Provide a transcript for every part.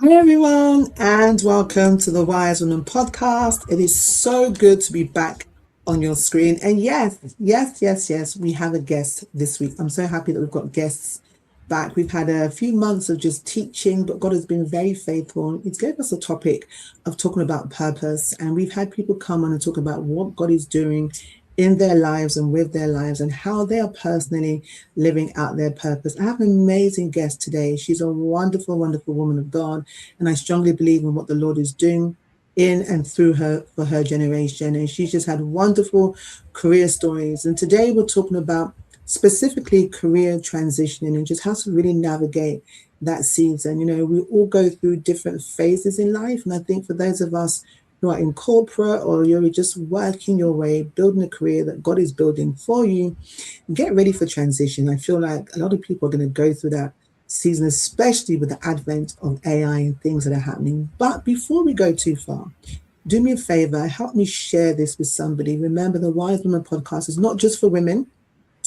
Hi everyone, and welcome to the Wise Woman podcast. It is so good to be back on your screen. And yes, we have a guest this week. I'm so happy that we've got guests back. We've had a few months of just teaching, but God has been very faithful. He's gave us a topic of talking about purpose, and we've had people come on and talk about what God is doing in their lives and with their lives and how they are personally living out their purpose. I have an amazing guest today. She's a wonderful, wonderful woman of God, and I strongly believe in what the Lord is doing in and through her for her generation. And she's just had wonderful career stories. And today we're talking about specifically career transitioning and just how to really navigate that season. We all go through different phases in life. And I think for those of us who are in corporate or you're just working your way, building a career that God is building for you, get ready for transition. I feel like a lot of people are going to go through that season, especially with the advent of AI and things that are happening. But before we go too far, do me a favor, help me share this with somebody. Remember, the Wise Woman podcast is not just for women,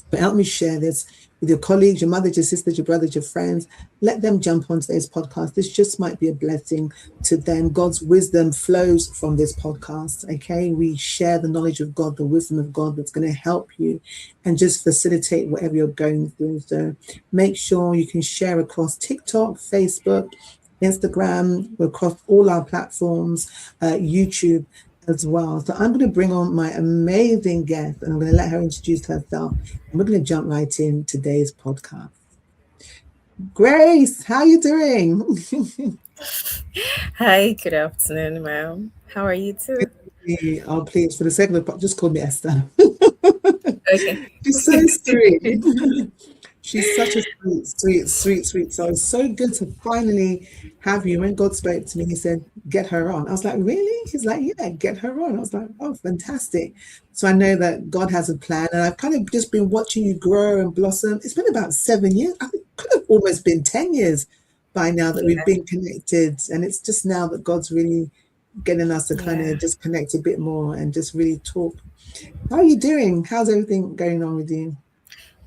but help me share this with your colleagues, your mothers, your sisters, your brothers, your friends. Let them jump on today's podcast. This just might be a blessing to them. God's wisdom flows from this podcast. Okay. We share the knowledge of God, the wisdom of God that's going to help you and just facilitate whatever you're going through. So make sure you can share across TikTok, Facebook, Instagram, across all our platforms, YouTube as well. So I'm going to bring on my amazing guest and I'm going to let her introduce herself. And we're going to jump right in today's podcast. Grace, how are you doing? Hi, good afternoon, ma'am. How are you too? Oh, please, for the sake of the just call me Esther. Okay. She's so sweet. She's such a sweet soul. It's so good to finally have you. When God spoke to me, he said, get her on. I was like, really? He's like, yeah, get her on. I was like, oh, fantastic. So I know that God has a plan. And I've kind of just been watching you grow and blossom. It's been about 7 years. I think it could have almost been 10 years by now that we've Yeah, been connected. And it's just now that God's really getting us to kind yeah. of just connect a bit more and just really talk. How are you doing? How's everything going on with you?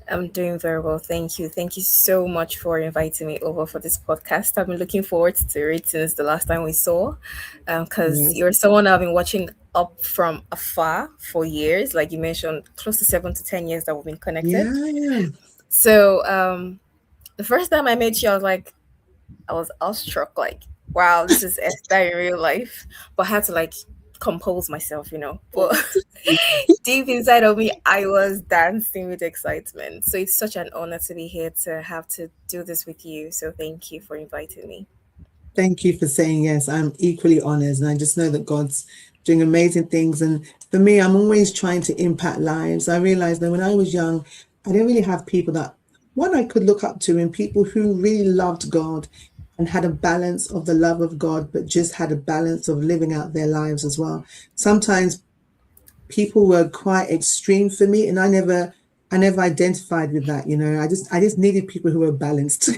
I'm doing very well. Thank you. Thank you so much for inviting me over for this podcast. I've been looking forward to it since the last time we saw, because Yes. you're someone I've been watching up from afar for years. Like you mentioned, close to 7 to 10 years that we've been connected. Yeah. So, the first time I met you, I was awestruck, like, wow, this is Esther in real life. But I had to like compose myself, you know. But deep inside of me, I was dancing with excitement. So it's such an honor to be here to have to do this with you. So thank you for inviting me. Thank you for saying yes. I'm equally honored, and I just know that God's doing amazing things. And for me, I'm always trying to impact lives. I realized that when I was young, I didn't really have people that one I could look up to, and people who really loved God and had a balance of the love of God, but just had a balance of living out their lives as well. Sometimes people were quite extreme for me, and I never identified with that. I just needed people who were balanced.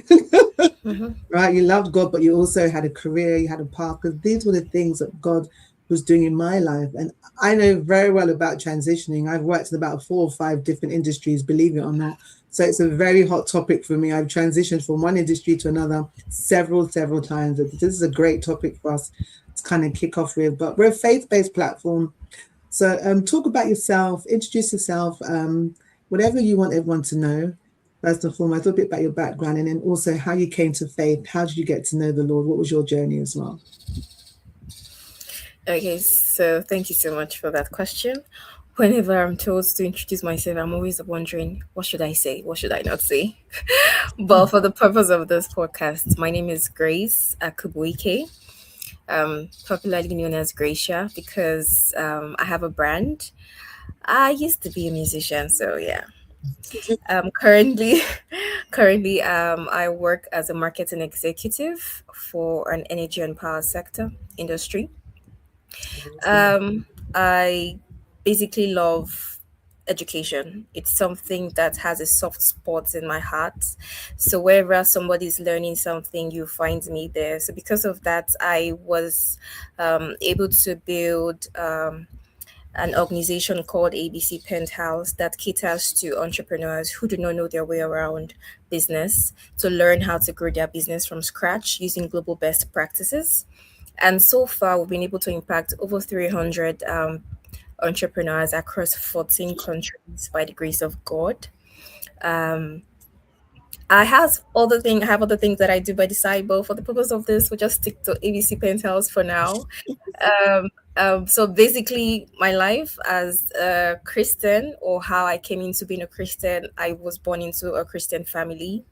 Hmm. Right? You loved God, but you also had a career, you had a path, because these were the things that God was doing in my life. And I know very well about transitioning. I've worked in about 4 or 5 different industries, believe it or not. So it's a very hot topic for me. I've transitioned from one industry to another several times. This is a great topic for us to kind of kick off with. But we're a faith-based platform. So talk about yourself, introduce yourself, whatever you want everyone to know. First and foremost, a little bit about your background and then also how you came to faith. How did you get to know the Lord? What was your journey as well? Okay, so thank you so much for that question. Whenever I'm told to introduce myself, I'm always wondering, what should I say? What should I not say? But for the purpose of this podcast, my name is Grace Akubuike, popularly known as Gracia, because I have a brand. I used to be a musician, so yeah. Currently, I work as a marketing executive for an energy and power sector industry. Um, I basically love education. It's something that has a soft spot in my heart. So wherever somebody's learning something, you find me there. So because of that, I was able to build an organization called ABC Penthouse that caters to entrepreneurs who do not know their way around business to learn how to grow their business from scratch using global best practices. And so far, we've been able to impact over 300 entrepreneurs across 14 countries by the grace of God. Um, I have other things that I do by the side, but for the purpose of this, we'll just stick to ABC Penthouse for now. Um, so basically, my life as a Christian, or how I came into being a Christian, I was born into a Christian family,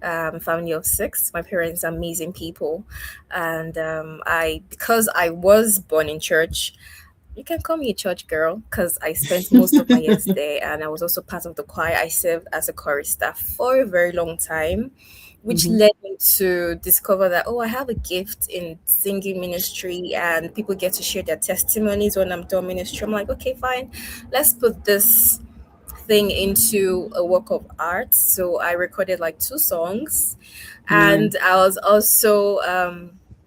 family of six. My parents are amazing people, and I because I was born in church, you can call me a church girl because I spent most of my years there, and I was also part of the choir. I served as a chorister for a very long time, which Hmm. led me to discover that, oh, I have a gift in singing ministry, and people get to share their testimonies when I'm doing ministry. I'm like, okay, fine, let's put this thing into a work of art. So I recorded like two songs, Nice. and I was also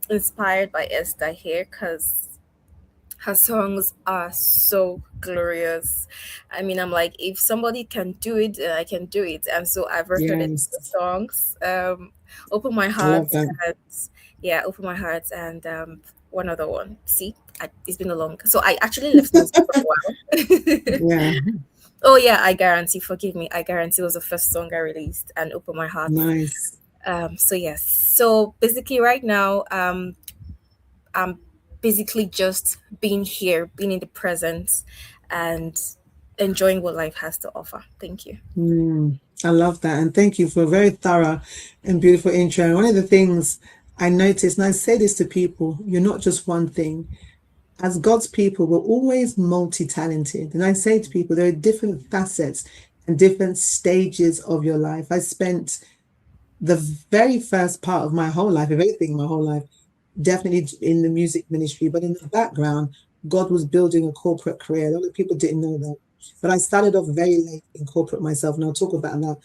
inspired by Esther here because her songs are so glorious. I mean, I'm like, if somebody can do it, I can do it. And so I've recorded two Yes. songs, Open My I love Heart, that. and yeah, Open My Heart, and one other one. See, it's been a long. So I actually left music for a while. Yeah. Oh yeah, I Guarantee. Forgive me, I Guarantee was the first song I released, and Open My Heart. Nice. So yes. So basically, right now, I'm basically just being here, being in the present, and enjoying what life has to offer. Thank you. I love that. And thank you for a very thorough and beautiful intro. And one of the things I noticed, and I say this to people, you're not just one thing. As God's people, we're always multi-talented. And I say to people, there are different facets and different stages of your life. I spent the very first part of my whole life, of everything my whole life, definitely in the music ministry, but in the background, God was building a corporate career. A lot of people didn't know that. But I started off very late in corporate myself, and I'll talk about that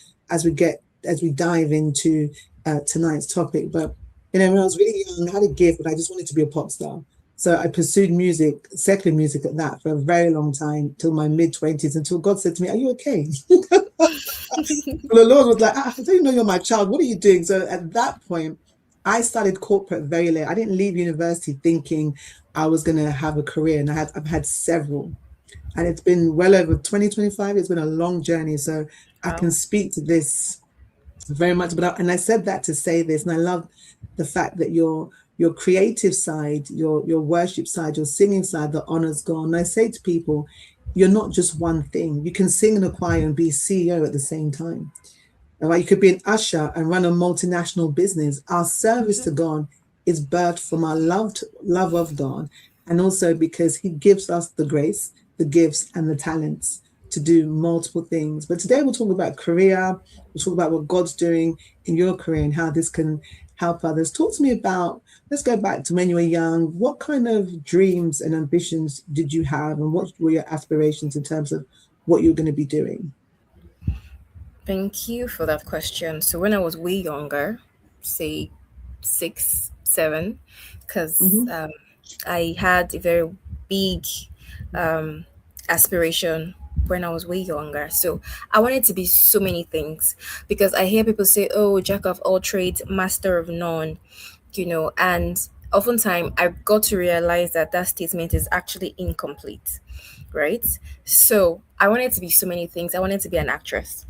as we dive into tonight's topic. But when I was really young, I had a gift, but I just wanted to be a pop star. So I pursued music, secular music at that for a very long time, till my mid 20s, until God said to me, "Are you okay?" The Lord was like, I don't know you're my child. What are you doing? So at that point, I started corporate very late. I didn't leave university thinking I was going to have a career, and I've had several, and it's been well over 2025. It's been a long journey, so I can Wow. speak to this very much. And I said that to say this, and I love the fact that your creative side, your worship side, your singing side, the honors God. And I say to people, you're not just one thing. You can sing in a choir and be CEO at the same time. All right, you could be an usher and run a multinational business. Our service to God is birthed from our love of God, and also because He gives us the grace, the gifts, and the talents to do multiple things. But today we'll talk about career. We'll talk about what God's doing in your career and how this can help others. Talk to me about. Let's go back to when you were young. What kind of dreams and ambitions did you have, and what were your aspirations in terms of what you're going to be doing? Thank you for that question. So when I was way younger, say 6, 7, because Hmm. I had a very big um, aspiration when I was way younger. So I wanted to be so many things because I hear people say, "Oh, jack of all trades, master of none," and oftentimes I got to realize that that statement is actually incomplete, right? So I wanted to be so many things. I wanted to be an actress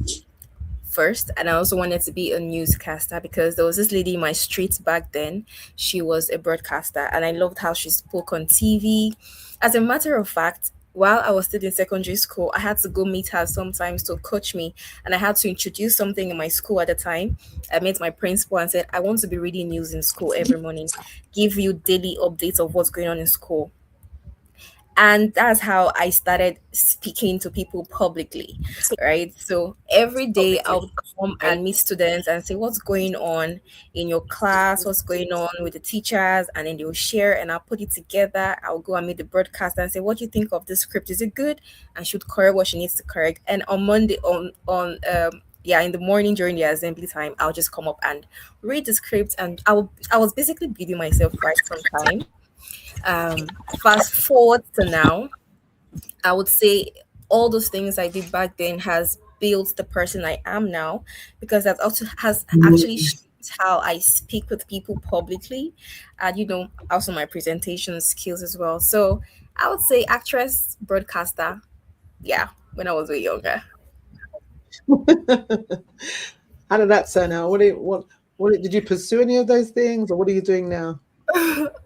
first, and I also wanted to be a newscaster because there was this lady in my street back then. She was a broadcaster, and I loved how she spoke on TV. As a matter of fact, while I was still in secondary school, I had to go meet her sometimes to coach me, and I had to introduce something in my school at the time. I met my principal and said, I want to be reading news in school every morning, give you daily updates of what's going on in school. And that's how I started speaking to people publicly, right? So every day I would come and meet students and say, what's going on in your class, what's going on with the teachers, and then they'll share and I'll put it together. I'll go and meet the broadcaster and say, what do you think of this script? Is it good? And she would correct what she needs to correct. And on Monday, yeah, in the morning during the assembly time, I'll just come up and read the script, and I was basically building myself right from time. Fast forward to now, I would say all those things I did back then has built the person I am now, because that also has actually Mm. shaped how I speak with people publicly, and also my presentation skills as well. So I would say actress, broadcaster. Yeah, when I was way younger. How did that turn out? Did you pursue any of those things, or what are you doing now?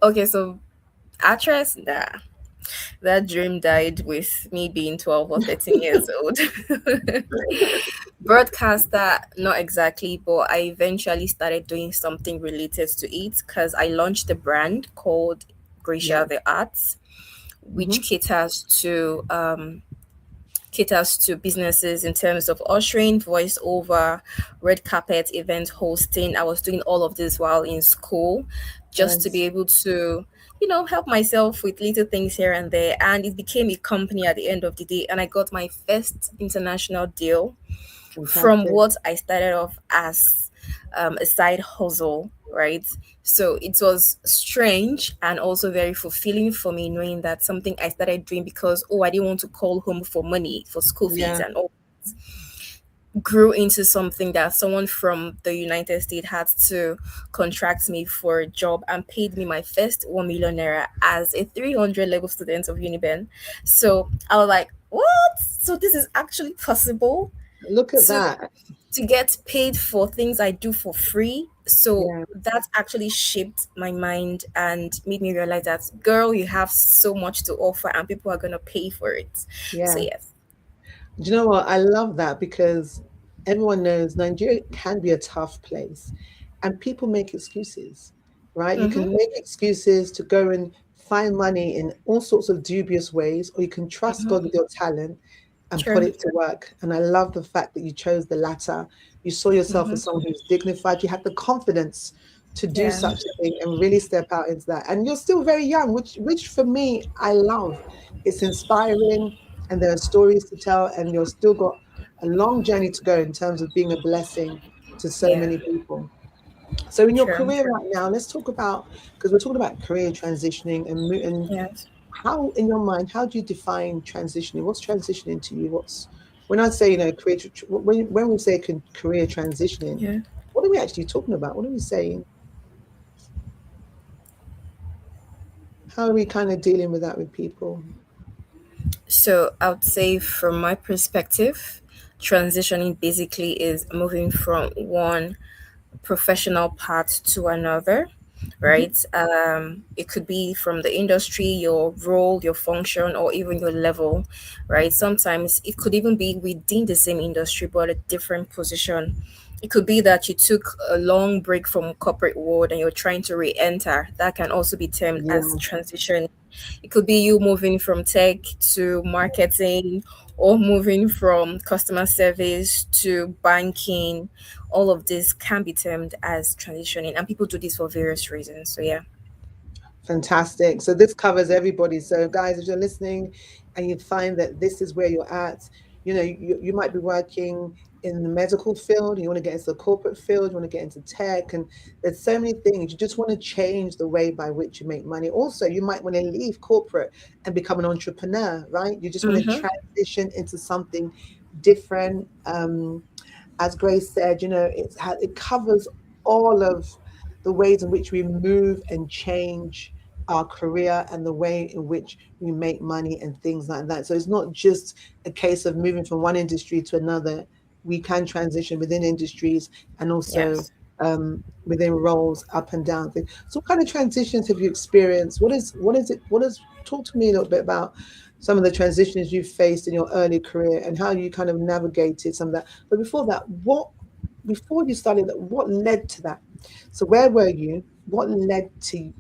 Okay, so actress, nah, that dream died with me being 12 or 13 years old. Broadcaster, not exactly, but I eventually started doing something related to it because I launched a brand called Yeah. Gracia the Arts, which Hmm. caters to businesses in terms of ushering, voiceover, red carpet event hosting. I was doing all of this while in school just to be Nice. able to, help myself with little things here and there. And it became a company at the end of the day. And I got my first international deal from Fantastic. what I started off as a side hustle, right? So it was strange and also very fulfilling for me knowing that something I started doing because, oh, I didn't want to call home for money for school fees Yeah. and all, grew into something that someone from the United States had to contract me for a job and paid me my first 1 million naira as a 300 level student of Uniben. So I was like, what? So this is actually possible Look at to that. get paid for things I do for free. So Yeah. that actually shaped my mind and made me realize that, girl, you have so much to offer and people are gonna pay for it. So Yeah. yes. Do you know what? I love that because everyone knows Nigeria can be a tough place and people make excuses, right? You Mm-hmm. can make excuses to go and find money in all sorts of dubious ways, or you can trust God Mm-hmm. with your talent and put True. it to work. And I love the fact that you chose the latter. You saw yourself Mm-hmm. as someone who's dignified. You had the confidence to do Yeah. such a thing and really step out into that. And you're still very young, which for me I love. It's inspiring, and there are stories to tell, and you've still got a long journey to go in terms of being a blessing to so Yeah. many people. So in your True. career right now, let's talk about, because we're talking about career transitioning and Yes. how, in your mind, how do you define transitioning? What's transitioning to you? What's when I say, when we say career transitioning, Yeah. what are we actually talking about? What are we saying? How are we kind of dealing with that with people? So I would say from my perspective, transitioning basically is moving from one professional path to another, Hmm. right? It could be from the industry, your role, your function, or even your level, right? Sometimes it could even be within the same industry but a different position. It could be that you took a long break from corporate world and you're trying to re-enter. That can also be termed as Yeah, transition. It could be you moving from tech to marketing or moving from customer service to banking. All of this can be termed as transitioning, and people do this for various reasons. So, yeah. fantastic. So this covers everybody. So guys, if you're listening and you find that this is where you're at, you might be working in the medical field, you want to get into the corporate field, you want to get into tech, and there's so many things. You just want to change the way by which you make money. Also, you might want to leave corporate and become an entrepreneur, right? You just want to Mm-hmm. transition into something different. As Grace said, it covers all of the ways in which we move and change our career and the way in which we make money and things like that. So it's not just a case of moving from one industry to another. We can transition within industries and also Yes. within roles up and down. So what kind of transitions have you experienced? What is talk to me a little bit about some of the transitions you've faced in your early career and how you kind of navigated some of that. But before you started that, what led to that? So where were you? What led to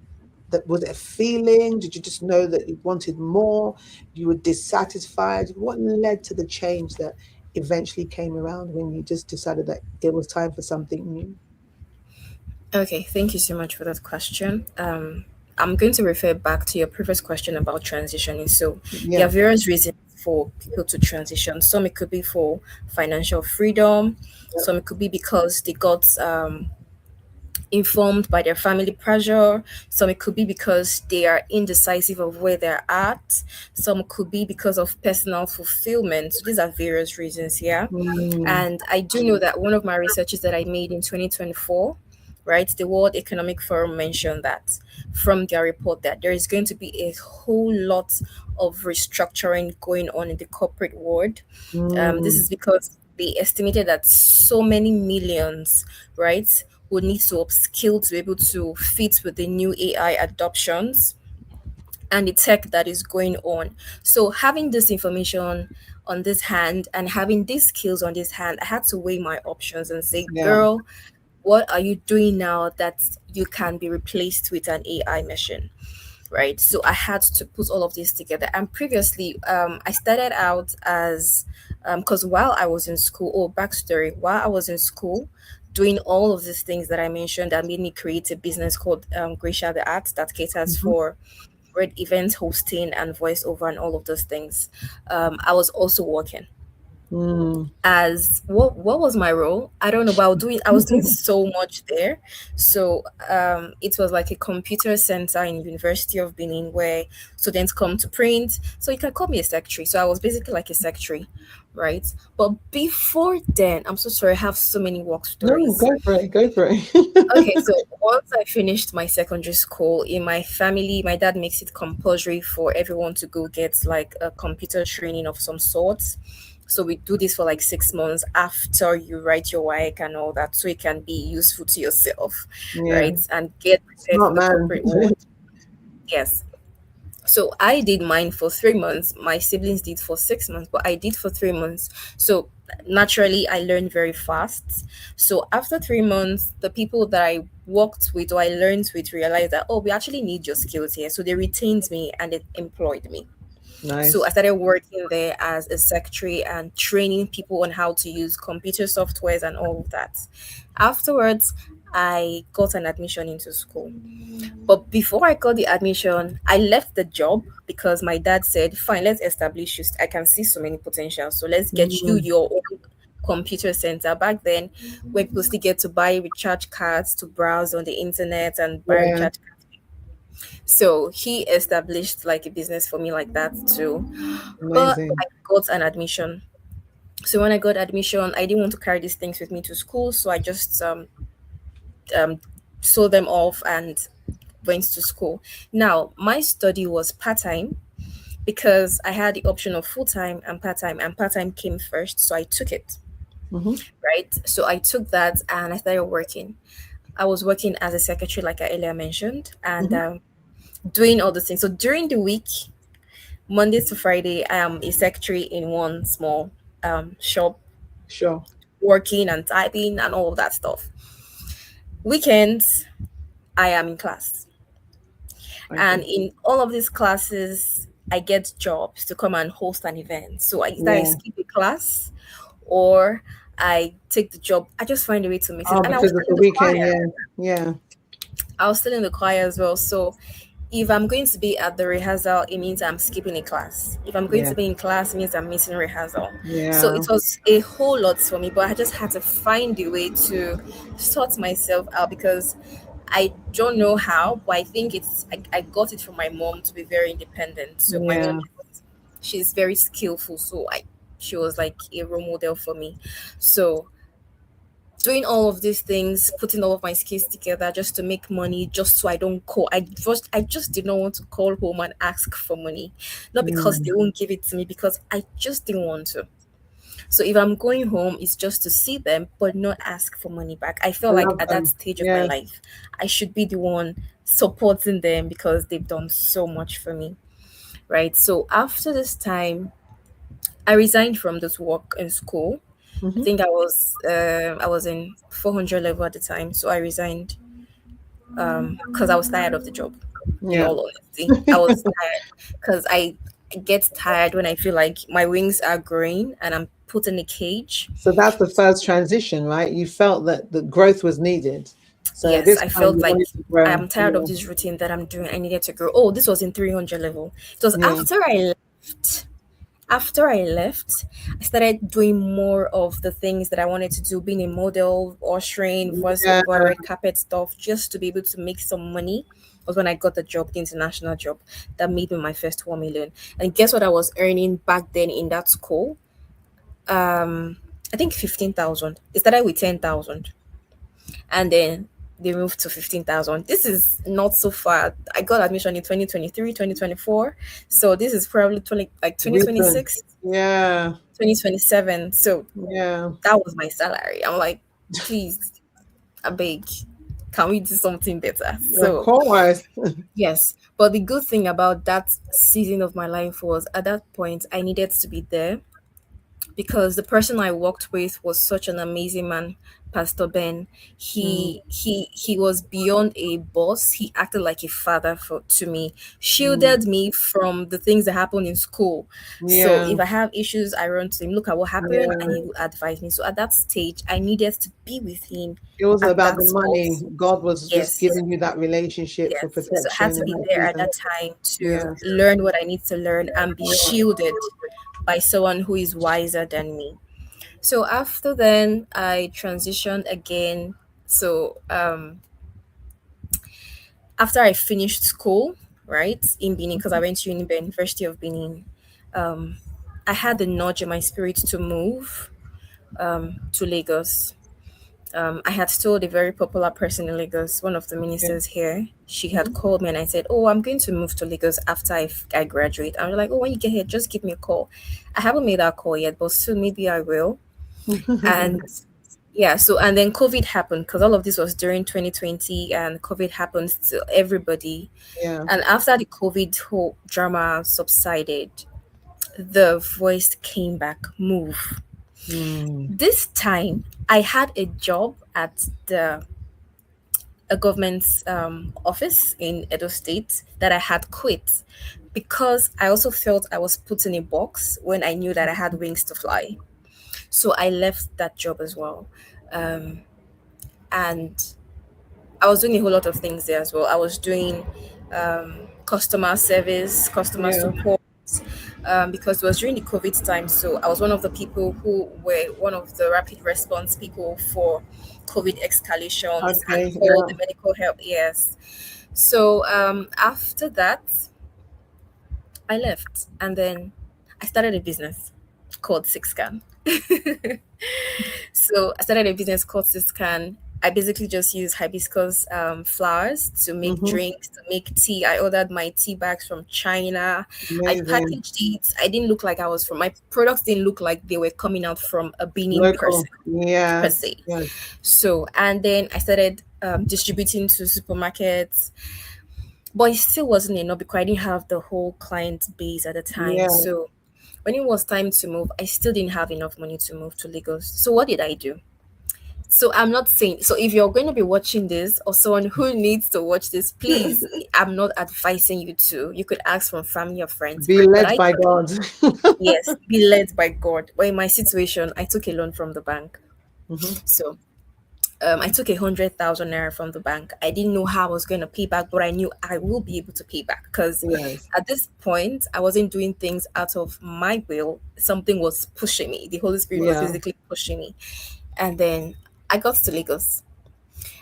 that? Was it a feeling? Did you just know that you wanted more? You were dissatisfied? What led to the change that eventually came around when you just decided that it was time for something new? Okay, thank you so much for that question. I'm going to refer back to your previous question about transitioning. So, there Yeah. are various reasons for people to transition. Some it could be for financial freedom, Yep. some it could be because they got informed by their family pressure. Some it could be because they are indecisive of where they're at. Some could be because of personal fulfillment. So these are various reasons here. Mm, And I do know that one of my researches that I made in 2024, right, the World Economic Forum mentioned that from their report that there is going to be a whole lot of restructuring going on in the corporate world. This mm, is because they estimated that so many millions, right, would need to upskill to be able to fit with the new AI adoptions and the tech that is going on. So having this information on this hand and having these skills on this hand, I had to weigh my options and say, yeah. girl, what are you doing now that you can be replaced with an AI machine? Right. So I had to put all of this together. And previously, I started out as because while I was in school, oh, backstory, while I was in school, doing all of these things that I mentioned that made me create a business called Gracia the Arts that caters Mhm. for red event hosting and voiceover and all of those things. I was also working Mm. as what was my role? I don't know, but I was doing so much there. So it was like a computer center in University of Benin where students come to print. So you can call me a secretary. So I was basically like a secretary, right? But before then, I'm so sorry, I have so many work No, stories. go for it. Go for Okay, it. so once I finished my secondary school, in my family, my dad makes it compulsory for everyone to go get like a computer training of some sort. So we do this for like 6 months after you write your work and all that, so it can be useful to yourself, Yeah. right? And get prepared for Smart the man. corporate world. Yes. So I did mine for 3 months. My siblings did for 6 months, but I did for 3 months. So naturally, I learned very fast. So after 3 months, the people that I worked with or I learned with realized that, oh, we actually need your skills here. So they retained me and they employed me. So I Nice. started working there as a secretary and training people on how to use computer softwares and all of that. Afterwards, I got an admission into school. But before I got the admission, I left the job because my dad said, fine, let's establish you. I can see so many potentials. So let's get you Mm. your own computer center. Back then, where people still get to buy recharge cards to browse on the internet and buy Yeah. recharge cards. So he established like a business for me like that too. But Amazing. I got an admission. So when I got admission, I didn't want to carry these things with me to school. So I just um, sold them off and went to school. Now, my study was part time because I had the option of full time, and part time came first. So I took it, Hmm. right? So I took that and I started working. I was working as a secretary, like I earlier mentioned, and Hmm. doing all the things. So during the week, Monday to Friday, I am a secretary in one small shop, Sure. working and typing and all of that stuff. Weekends, I am in class. And Okay. in all of these classes, I get jobs to come and host an event. So either I Yeah. skip a class or I take the job. I just find a way to mix it. Oh, And I was because still it's in the the weekend. choir. Yeah. Yeah. I was still in the choir as well. So if I'm going to be at the rehearsal, it means I'm skipping a class. If I'm going Yeah. to be in class, it means I'm missing rehearsal. So Yeah. it was a whole lot for me, but I just had to find a way to sort myself out because I don't know how, but I think I got it from my mom to be very independent. So my mom, Yeah. she's very skillful. So she was like a role model for me. So doing all of these things, putting all of my skills together just to make money, just so I don't call. I just did not want to call home and ask for money. Not because they Mm. won't give it to me, because I just didn't want to. So if I'm going home, it's just to see them, but not ask for money back. I I feel like love at that them. stage of my Yeah. life, I should be the one supporting them because they've done so much for me. Right. So after this time, I resigned from this work in school. I Hmm. think I was in 400 level at the time, so I resigned because I was tired of the job. In Yeah. all honesty, I was tired because I get tired when I feel like my wings are growing and I'm put in a cage. So that's the first transition, right? You felt that the growth was needed. So Yes, this I time felt you like wanted to grow. I'm tired of Yeah. this routine that I'm doing. I needed to grow. Oh, this was in 300 level. It was Yeah. after I left. After I left, I started doing more of the things that I wanted to do, being a model, ushering, Yeah. voiceover, red carpet stuff, just to be able to make some money. Was when I got the job, the international job that made me my first 1 million. And guess what I was earning back then in that school? I think 15,000. It started with 10,000, and then they moved to 15,000. This is not so far. I got admission in 2023, 2024. So this is probably 20, like Recent. 2026, Yeah. 2027. So Yeah. that was my salary. I'm like, please, I beg, can we do something better? Of So course. yes, but the good thing about that season of my life was at that point I needed to be there because the person I worked with was such an amazing man, Pastor Ben. Mm, He was beyond a boss. He acted like a father to me, mm. shielded me from the things that happened in school. So Yeah. if I have issues, I run to him, look at what happened, and Yeah. he would advise me. So at that stage, I needed to be with him It wasn't at about that the spot. money. God was just Yes. giving you that relationship for Yes. So I had protection to and be there hopefully at for that time to yes. learn what I need to learn and be Yeah. shielded by someone who is wiser than me. So after then, I transitioned again. So after I finished school, right, in Benin, because I went to University of Benin, um, I had the nudge in my spirit to move to Lagos. I had told a very popular person in Lagos, one of the Okay. ministers here. She had Mhm. called me and I said, "Oh, I'm going to move to Lagos after I graduate." I was like, "Oh, when you get here, just give me a call." I haven't made that call yet, but soon maybe I will. And yeah, so and then COVID happened because all of this was during 2020 and COVID happened to everybody. Yeah. And after the COVID whole drama subsided, the voice came back, move. Mm. This time I had a job at the a government office in Edo State that I had quit because I also felt I was put in a box when I knew that I had wings to fly. So I left that job as well. Um, and I was doing a whole lot of things there as well. I was doing customer service, customer Yeah. support, because it was during the COVID time. So I was one of the people who were one of the rapid response people for COVID escalations and Okay. all Yeah. the medical help. Yes. So after that, I left and then I started a business called Six Scan. So I started a business called Siscan. I basically just use hibiscus flowers to make Mm-hmm. drinks, to make tea. I ordered my tea bags from China. I Amazing. packaged it. I didn't look like I was from my products didn't look like they were coming out from a Benin person Local. per Yes. se. Yes. So and then I started distributing to supermarkets, but it still wasn't enough because I didn't have the whole client base at the time. Yeah. So when it was time to move, I still didn't have enough money to move to Lagos. So what did I do? So I'm not saying so if you're going to be watching this or someone who needs to watch this, please, I'm not advising you to. You could ask from family or friends. Be But led I by God. yes, be led by God. But in my situation, I took a loan from the bank. Hmm. So I took 100,000 naira from the bank. I didn't know how I was going to pay back, but I knew I will be able to pay back because Yes. at this point, I wasn't doing things out of my will. Something was pushing me. The Holy Spirit was Yeah. basically pushing me. And then I got to Lagos.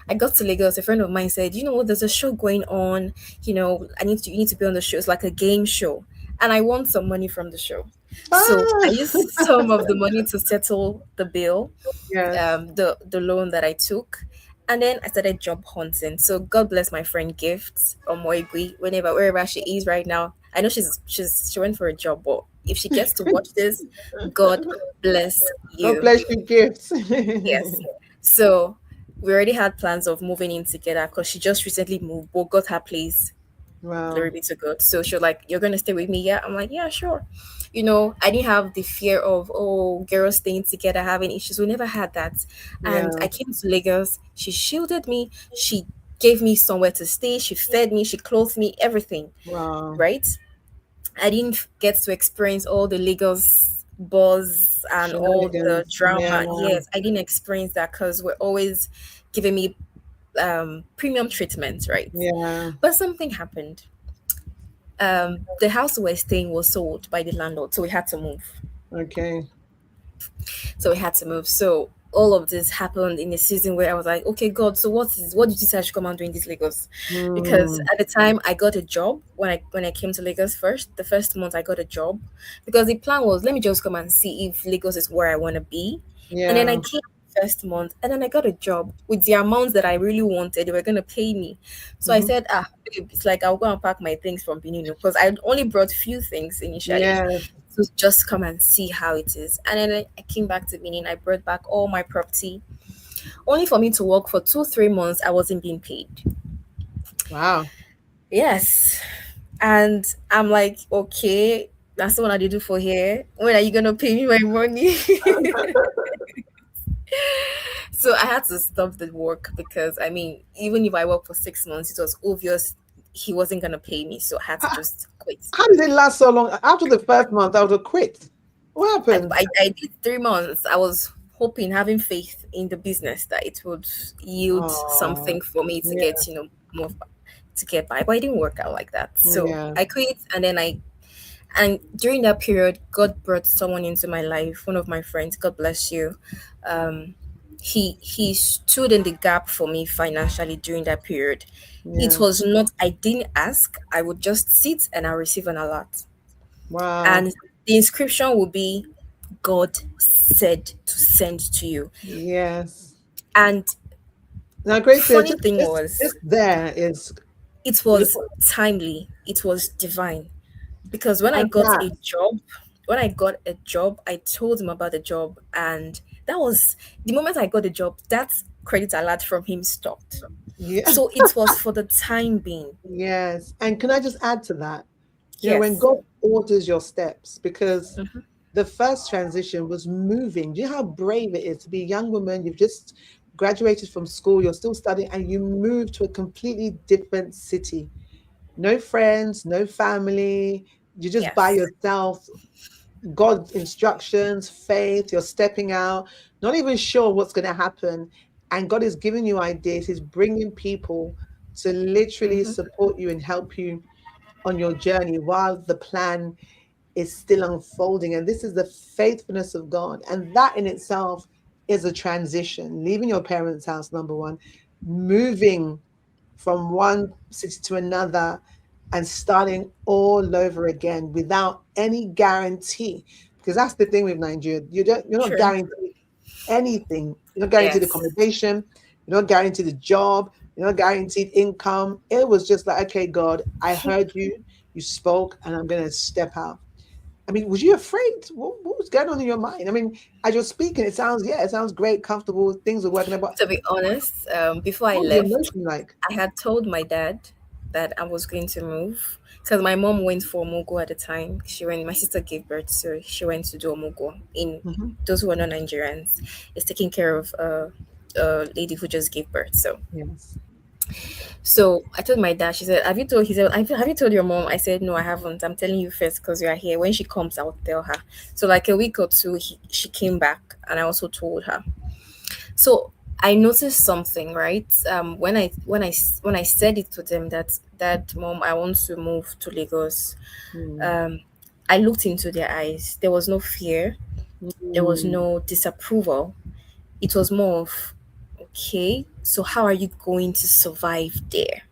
I got to Lagos. A friend of mine said, "You know what? There's a show going on. You need to be on the show. It's like a game show, and I want some money from the show." So I Ah. used some of the money to settle the bill, Yes. the loan that I took, and then I started job hunting. So God bless my friend Gift or Moigui, wherever she is right now. I know she went for a job, but if she gets to watch this, God bless God you. bless you, gifts. Yes. So we already had plans of moving in together because she just recently moved, but got her place. Glory Wow. be to God. So she was like, "You're gonna stay with me?" Yeah. I'm like, "Yeah, sure." I didn't have the fear of, oh, girls staying together having issues. We never had that. And Yeah. I came to Lagos. She shielded me. She gave me somewhere to stay. She fed me. She clothed me, everything. Wow. Right. I didn't get to experience all the Lagos buzz and all the Shenanigans. Yeah. drama. Yes, I didn't experience that because we're always giving me premium treatment, right? Yeah. But something happened. The house we were staying was sold by the landlord, so we had to move. Okay. So we had to move. So all of this happened in a season where I was like, okay, God, so what did you say I should come and do in this Lagos? Because Mm, at the time I got a job when I came to Lagos first. The first month I got a job because the plan was let me just come and see if Lagos is where I want to be. And then I yeah. came first month and then I got a job with the amount that I really wanted. They were gonna pay me. So I Hmm. said, babe, it's like I'll go and pack my things from Benin because I only brought few things initially Yeah. to just come and see how it is. And then I came back to Benin. I brought back all my property, only for me to work for 2, 3 months. I wasn't being paid. Wow. Yes. And I'm like, okay, that's the one I did do for here. When are you gonna pay me my money? So I had to stop the work because I mean, even if I worked for 6 months, it was obvious he wasn't gonna pay me. So I had to How, just quit. how did it last so long? After the first month, I would have quit. What happened? I did 3 months. I was hoping, having faith in the business that it would yield Oh, something for me to yeah. get, more to get by. But it didn't work out like that. So Yeah. I quit and during that period, God brought someone into my life, one of my friends, God bless you. Um, he stood in the gap for me financially during that period. It Yeah. was not I didn't ask, I would just sit and I receive an alert. Wow. And the inscription will be God said to send to you. Yes. And Now, Grace, funny just thing this was, this there is it just was timely, it was divine. Because when I and got that. a job, when I got a job, I told him about the job. And that was the moment I got the job, that credit alert from him stopped. Yeah. So it was for the time being. Yes. And can I just add to that? When Yes. God orders your steps, because Mhm. the first transition was moving. Do you know how brave it is to be a young woman? You've just graduated from school, you're still studying, and you move to a completely different city. No friends, no family. You're just by Yes. yourself. God's instructions, faith, you're stepping out, not even sure what's going to happen. And God is giving you ideas. He's bringing people to literally Hmm. support you and help you on your journey while the plan is still unfolding. And this is the faithfulness of God. And that in itself is a transition, leaving your parents' house, number one, moving from one city to another and starting all over again without any guarantee. Because that's the thing with Nigeria. You're not True. guaranteed anything. You're not guaranteed Yes. accommodation, you're not guaranteed a job, you're not guaranteed income. It was just like, okay, God, I heard you, you spoke, and I'm gonna step out. I mean, was you afraid? What was going on in your mind? I mean, as you're speaking, it sounds great, comfortable, things are working out, but To be honest, before I what was the left, emotion like? I had told my dad that I was going to move because my mom went for Omugo at the time. My sister gave birth, so she went to do Omugo. In Mhm. those who are not Nigerians, is taking care of a lady who just gave birth. Yes. So I told my dad. She said, "Have you told?" He said, Have you told your mom?" I said, "No, I haven't. I'm telling you first because you are here. When she comes, I'll tell her." So like a week or two, she came back, and I also told her. So I noticed something, right? When I said it to them that mom, I want to move to Lagos. Mm. Um, I looked into their eyes. There was no fear. There was Mm. no disapproval. It was more of, okay, so how are you going to survive there?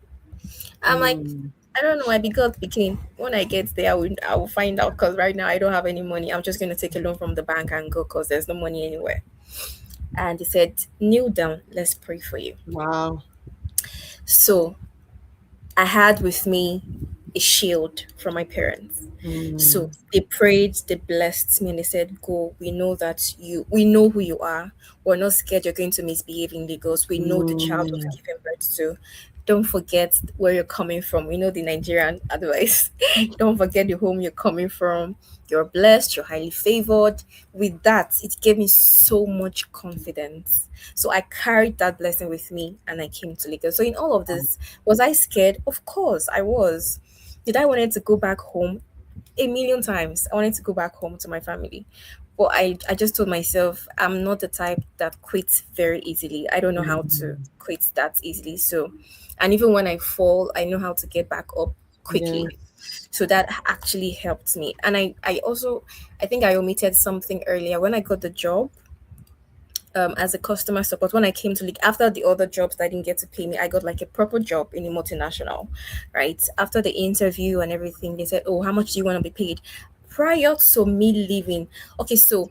I'm like, Mm. I don't know. I be God speaking. When I get there, I will find out. Cause right now I don't have any money. I'm just gonna take a loan from the bank and go. Cause there's no money anywhere. And he said, kneel down. Let's pray for you. Wow. So I had with me a shield from my parents. So Mm. they prayed, they blessed me, and they said, "Go. We know who you are. We're not scared you're going to misbehave in Lagos. We know the child we've Mm. given birth to. Don't forget where you're coming from. We know the Nigerian advice. Don't forget the home you're coming from. You're blessed. You're highly favored." With that, it gave me so much confidence. So I carried that blessing with me, and I came to Lagos. So in all of this, was I scared? Of course, I was. Did I wanted to go back home? A million times. I wanted to go back home to my family. But I just told myself I'm not the type that quits very easily. I don't know how to Mm. quit that easily. So, and even when I fall, I know how to get back up Yeah. quickly. So that actually helped me. And I also, I think I omitted something earlier. When I got the job, as a customer support, when I came to, like, after the other jobs that didn't get to pay me, I got like a proper job in a multinational, right? After the interview and everything, they said, "Oh, how much do you want to be paid?" Prior to me leaving, okay, so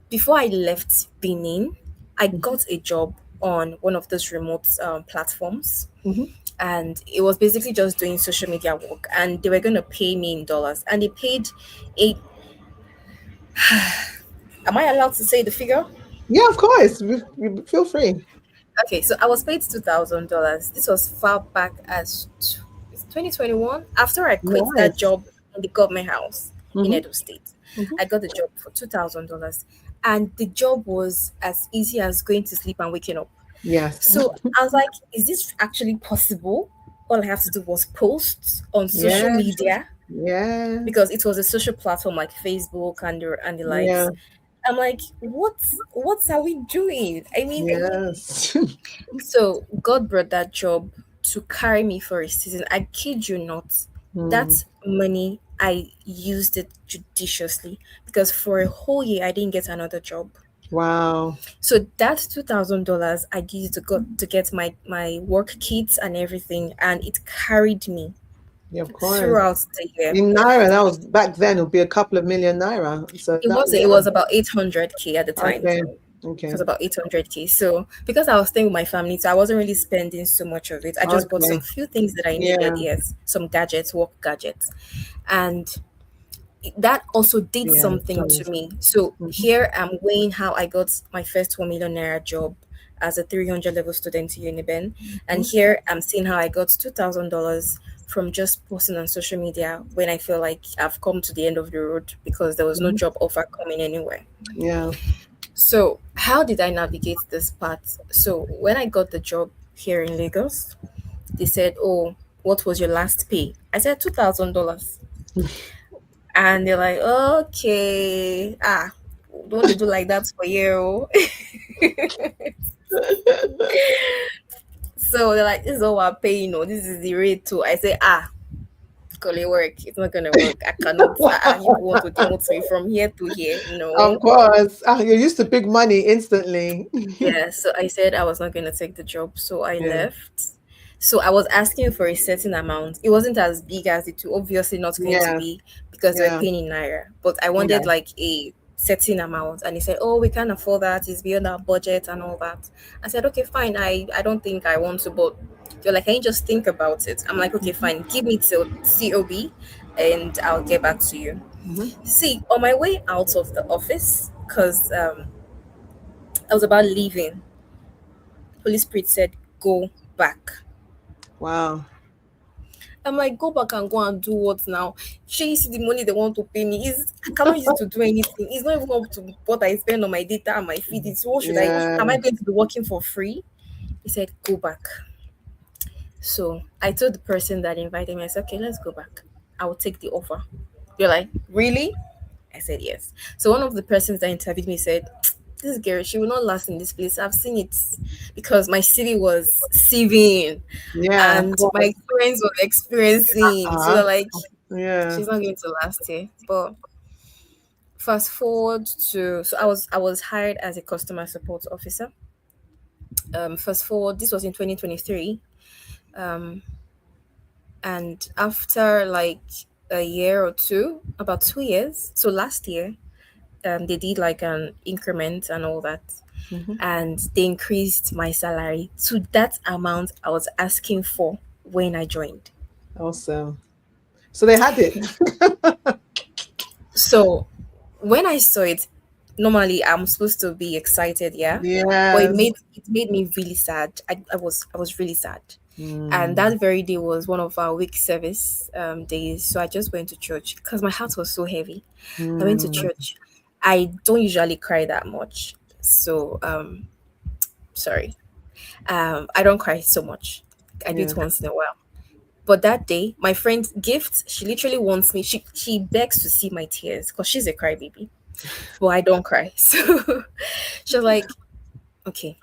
before I left Benin, I Mhm. got a job on one of those remote platforms, Mhm. and it was basically just doing social media work, and they were going to pay me in dollars, and they paid eight. Am I allowed to say the figure? Yeah, of course. Feel free. Okay, so I was paid $2,000. This was far back as 2021. After I quit that Nice. job in the government house in Hmm. Edo State, Hmm. I got the job for $2,000, and the job was as easy as going to sleep and waking up. Yes. So I was like, "Is this actually possible?" All I have to do was post on social Yes. media, Yes. because it was a social platform like Facebook and the Yeah. likes. I'm like, what are we doing? I mean, Yes. so God brought that job to carry me for a season. I kid you not. Hmm. That money, I used it judiciously, because for a whole year I didn't get another job. Wow. So that $2,000 I used to get my work kits and everything, and it carried me Yeah, of course. throughout the year. In naira, that was back then. It would be a couple of million naira. So It that, was yeah. it was about 800K at the time. Okay. It Okay. was about 800K. So because I was staying with my family, so I wasn't really spending so much of it. I just bought Okay. some few things that I needed, Yeah. yes, some gadgets, work gadgets. And that also did Yeah. something to Tons. me. So Mhm. here I'm weighing how I got my first 1 million naira job as a 300 level student to Uniben. And Mhm. here I'm seeing how I got $2,000 from just posting on social media when I feel like I've come to the end of the road because there was no Mhm. job offer coming anywhere. Yeah. So, how did I navigate this part? So, when I got the job here in Lagos, they said, "Oh, what was your last pay?" I said $2,000. And they're like, "Okay, don't they do like that for you?" So they're like, "This is all we're paying, no, this is the rate too." I say, call it work. It's not gonna work. I cannot. You want to demote me from here to here? Of No. course. You're used to big money instantly. Yeah, so I said I was not going to take the job, so I Yeah. left. So I was asking for a certain amount. It wasn't as big as it obviously not going to Yeah. be, because they were Yeah. paying in naira. But I wanted Yeah. like a certain amount, and he said, "Oh, we can't afford that. It's beyond our budget and all that." I said, "Okay, fine. I don't think I want to, but." They're like, "Can you just think about it?" I'm like, "Okay, fine. Give me till COB, and I'll get back to you." Mhm. See, on my way out of the office, because I was about leaving, Holy Spirit said, "Go back." Wow. I'm like, "Go back and go and do what now? Chase the money they want to pay me. Is I cannot use it to do anything. It's not even up to what I spend on my data and my feed. It's what should I Yeah. am I going to be working for free?" He said, "Go back." So I told the person that invited me, I said, "Okay, let's go back. I will take the offer." You're like, "Really?" I said yes. So one of the persons that interviewed me said, "This girl, she will not last in this place. I've seen it," because my CV was sieving Yeah. Of and course. my friends were experiencing. So Uh-huh. they're like, Yeah. "She's not going to last here." But fast forward to, so I was hired as a customer support officer. Fast forward, this was in 2023. Um, and after like a year or two, about 2 years, so last year, they did like an increment and all that, Hmm. and they increased my salary to that amount I was asking for when I joined. Awesome. So they had it. So when I saw it, normally I'm supposed to be excited, yeah, but it Yes. made it made me really sad. I was really sad, and Mm. that very day was one of our week service days. So I just went to church because my heart was so heavy. I went to Mm. church. I don't usually cry that much, so sorry. I don't cry so much. I do Yeah. it once in a while. But that day, my friend's gift, she literally wants me. She begs to see my tears because she's a crybaby. But I don't cry. So she was like, "Okay."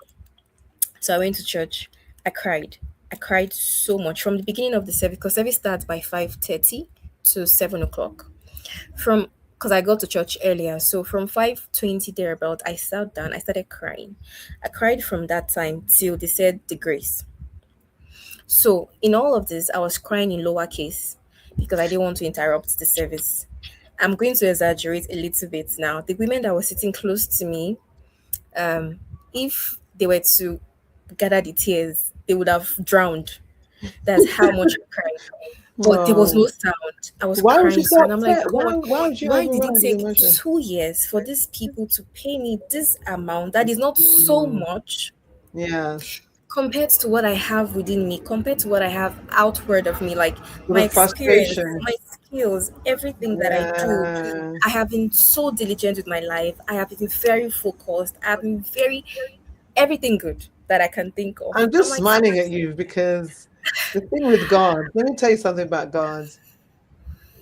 So I went to church. I cried. I cried so much from the beginning of the service, because service starts by 5:30. to 7 o'clock. From because I got to church earlier, so from 5:20 thereabout, I sat down. I started crying. I cried from that time till they said the grace. So in all of this, I was crying in lowercase because I didn't want to interrupt the service. I'm going to exaggerate a little bit now. The women that were sitting close to me, um, if they were to gather the tears, they would have drowned. That's how much I cried. But there was no Wow. sound. I was Why was you crying so so, and I'm like, upset? God, Why was you why did it overwhelmed with take emotion? 2 years for these people to pay me this amount that is not so Mm, much yes. compared to what I have within me, compared to what I have outward of me, like So my the experience, frustration. my skills, everything that I do. I Yes. have been so diligent with my life. I have been very focused. I have been very everything good that I can think of. I'm I'm just like, smiling at you because the thing with God, let me tell you something about God.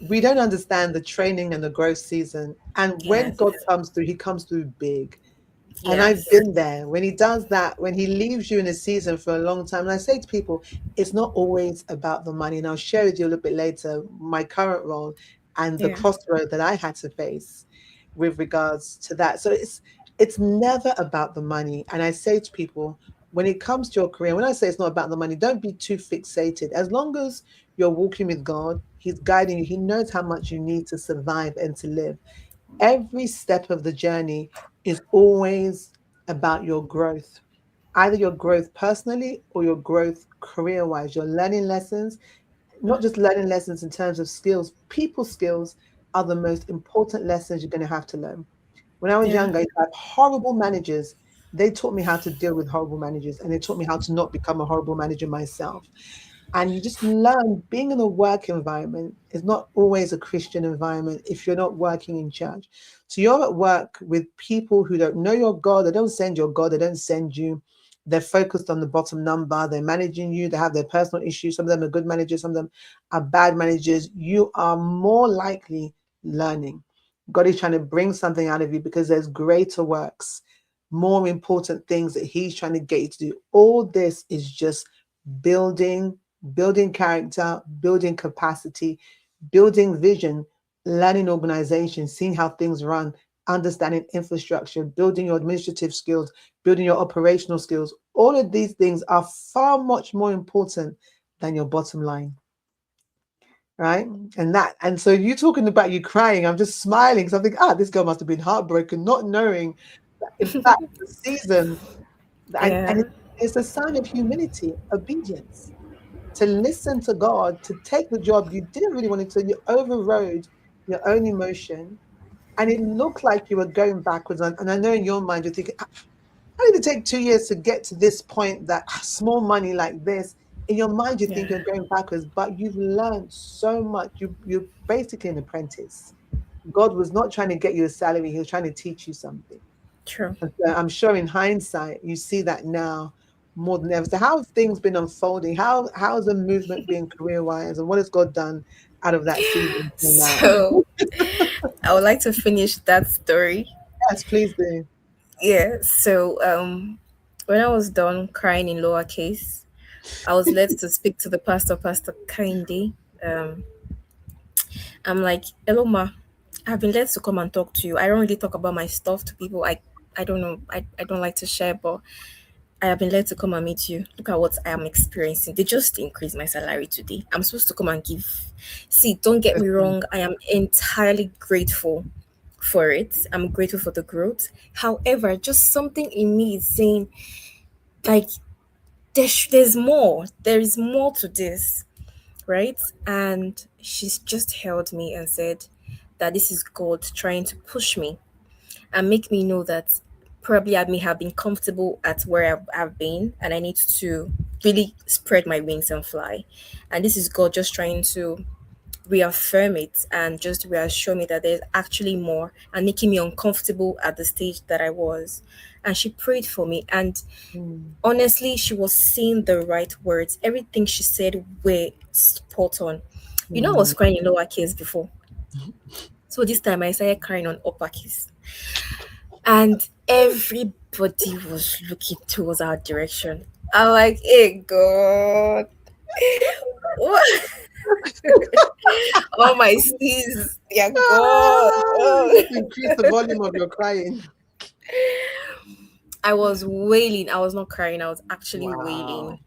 We don't understand the training and the growth season. And when yes, God comes through, he comes through big. And I've yes, been there. When he does that, when he leaves you in a season for a long time, and I say to people, it's not always about the money. And I'll share with you a little bit later my current role and the yeah, crossroad that I had to face with regards to that. So it's never about the money. And I say to people, when it comes to your career, when I say it's not about the money, don't be too fixated. As long as you're walking with God, he's guiding you, he knows how much you need to survive and to live. Every step of the journey is always about your growth, either your growth personally or your growth career wise. You're learning lessons, not just learning lessons in terms of skills, people skills are the most important lessons you're going to have to learn. When I was yeah, younger, I used to have horrible managers. They taught me how to deal with horrible managers and they taught me how to not become a horrible manager myself. And you just learn being in a work environment is not always a Christian environment if you're not working in church. So you're at work with people who don't know your God, they don't send your God, they don't send you. They're focused on the bottom number, they're managing you, they have their personal issues. Some of them are good managers, some of them are bad managers. You are more likely learning. God is trying to bring something out of you because there's greater works, more important things that He's trying to get you to do. All this is just building building character, building capacity, building vision, learning organization, seeing how things run, understanding infrastructure, building your administrative skills, building your operational skills. All of these things are far much more important than your bottom line. Right. And so you talking about you crying, I'm just smiling because I think, this girl must have been heartbroken, not knowing that in fact the season and yeah, it's a sign of humility, obedience to listen to God, to take the job you didn't really want to, you overrode your own emotion, and it looked like you were going backwards. And I know in your mind you're thinking, how did it take 2 years to get to this point? That small money like this. In your mind, you think yeah, you're going backwards, but you've learned so much. You're basically an apprentice. God was not trying to get you a salary; He was trying to teach you something. true. And so I'm sure in hindsight, you see that now more than ever. So how have things been unfolding? How's the movement been career wise, and what has God done out of that season till now? So I would like to finish that story. Yes, please do. Yeah. So when I was done crying in lowercase, I was led to speak to the pastor, Pastor Kinde. Um, I'm like, hello ma, I've been led to come and talk to you. I don't really talk about my stuff to people. I don't know. I don't like to share, but I have been led to come and meet you. Look at what I am experiencing. They just increased my salary today. I'm supposed to come and give. See, don't get me Listen. wrong. I am entirely grateful for it. I'm grateful for the growth. However, just something in me is saying, like, there's more. There is more to this, right? And she's just held me and said that this is God trying to push me and make me know that probably I may have been comfortable at where I've been and I need to really spread my wings and fly. And this is God just trying to reaffirm it and just reassure me that there's actually more and making me uncomfortable at the stage that I was. And she prayed for me. And Mm, honestly, she was saying the right words. Everything she said were spot on. You know, I was mm. crying in lowercase before. So this time I started crying on uppercase. And everybody was looking towards our direction. I'm like, hey God, what? All my C's, they're gone. Ah, you Oh. have to increase the volume of your crying. I was wailing. I was not crying. I was actually wailing. Wow.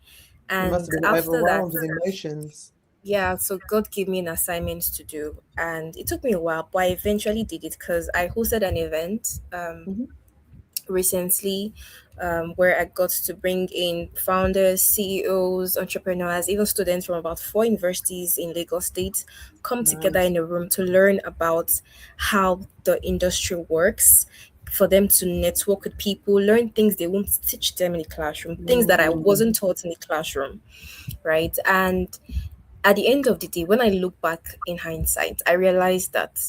You must And have been after that, overwhelmed with emotions. yeah, so God gave me an assignment to do, and it took me a while, but I eventually did it because I hosted an event Mhm. recently, where I got to bring in founders, CEOs, entrepreneurs, even students from about four universities in Lagos State come together Nice. in a room to learn about how the industry works. For them to network with people, learn things they won't teach them in the classroom, things that I Mm, wasn't taught in the classroom, right? And at the end of the day, when I look back in hindsight, I realized that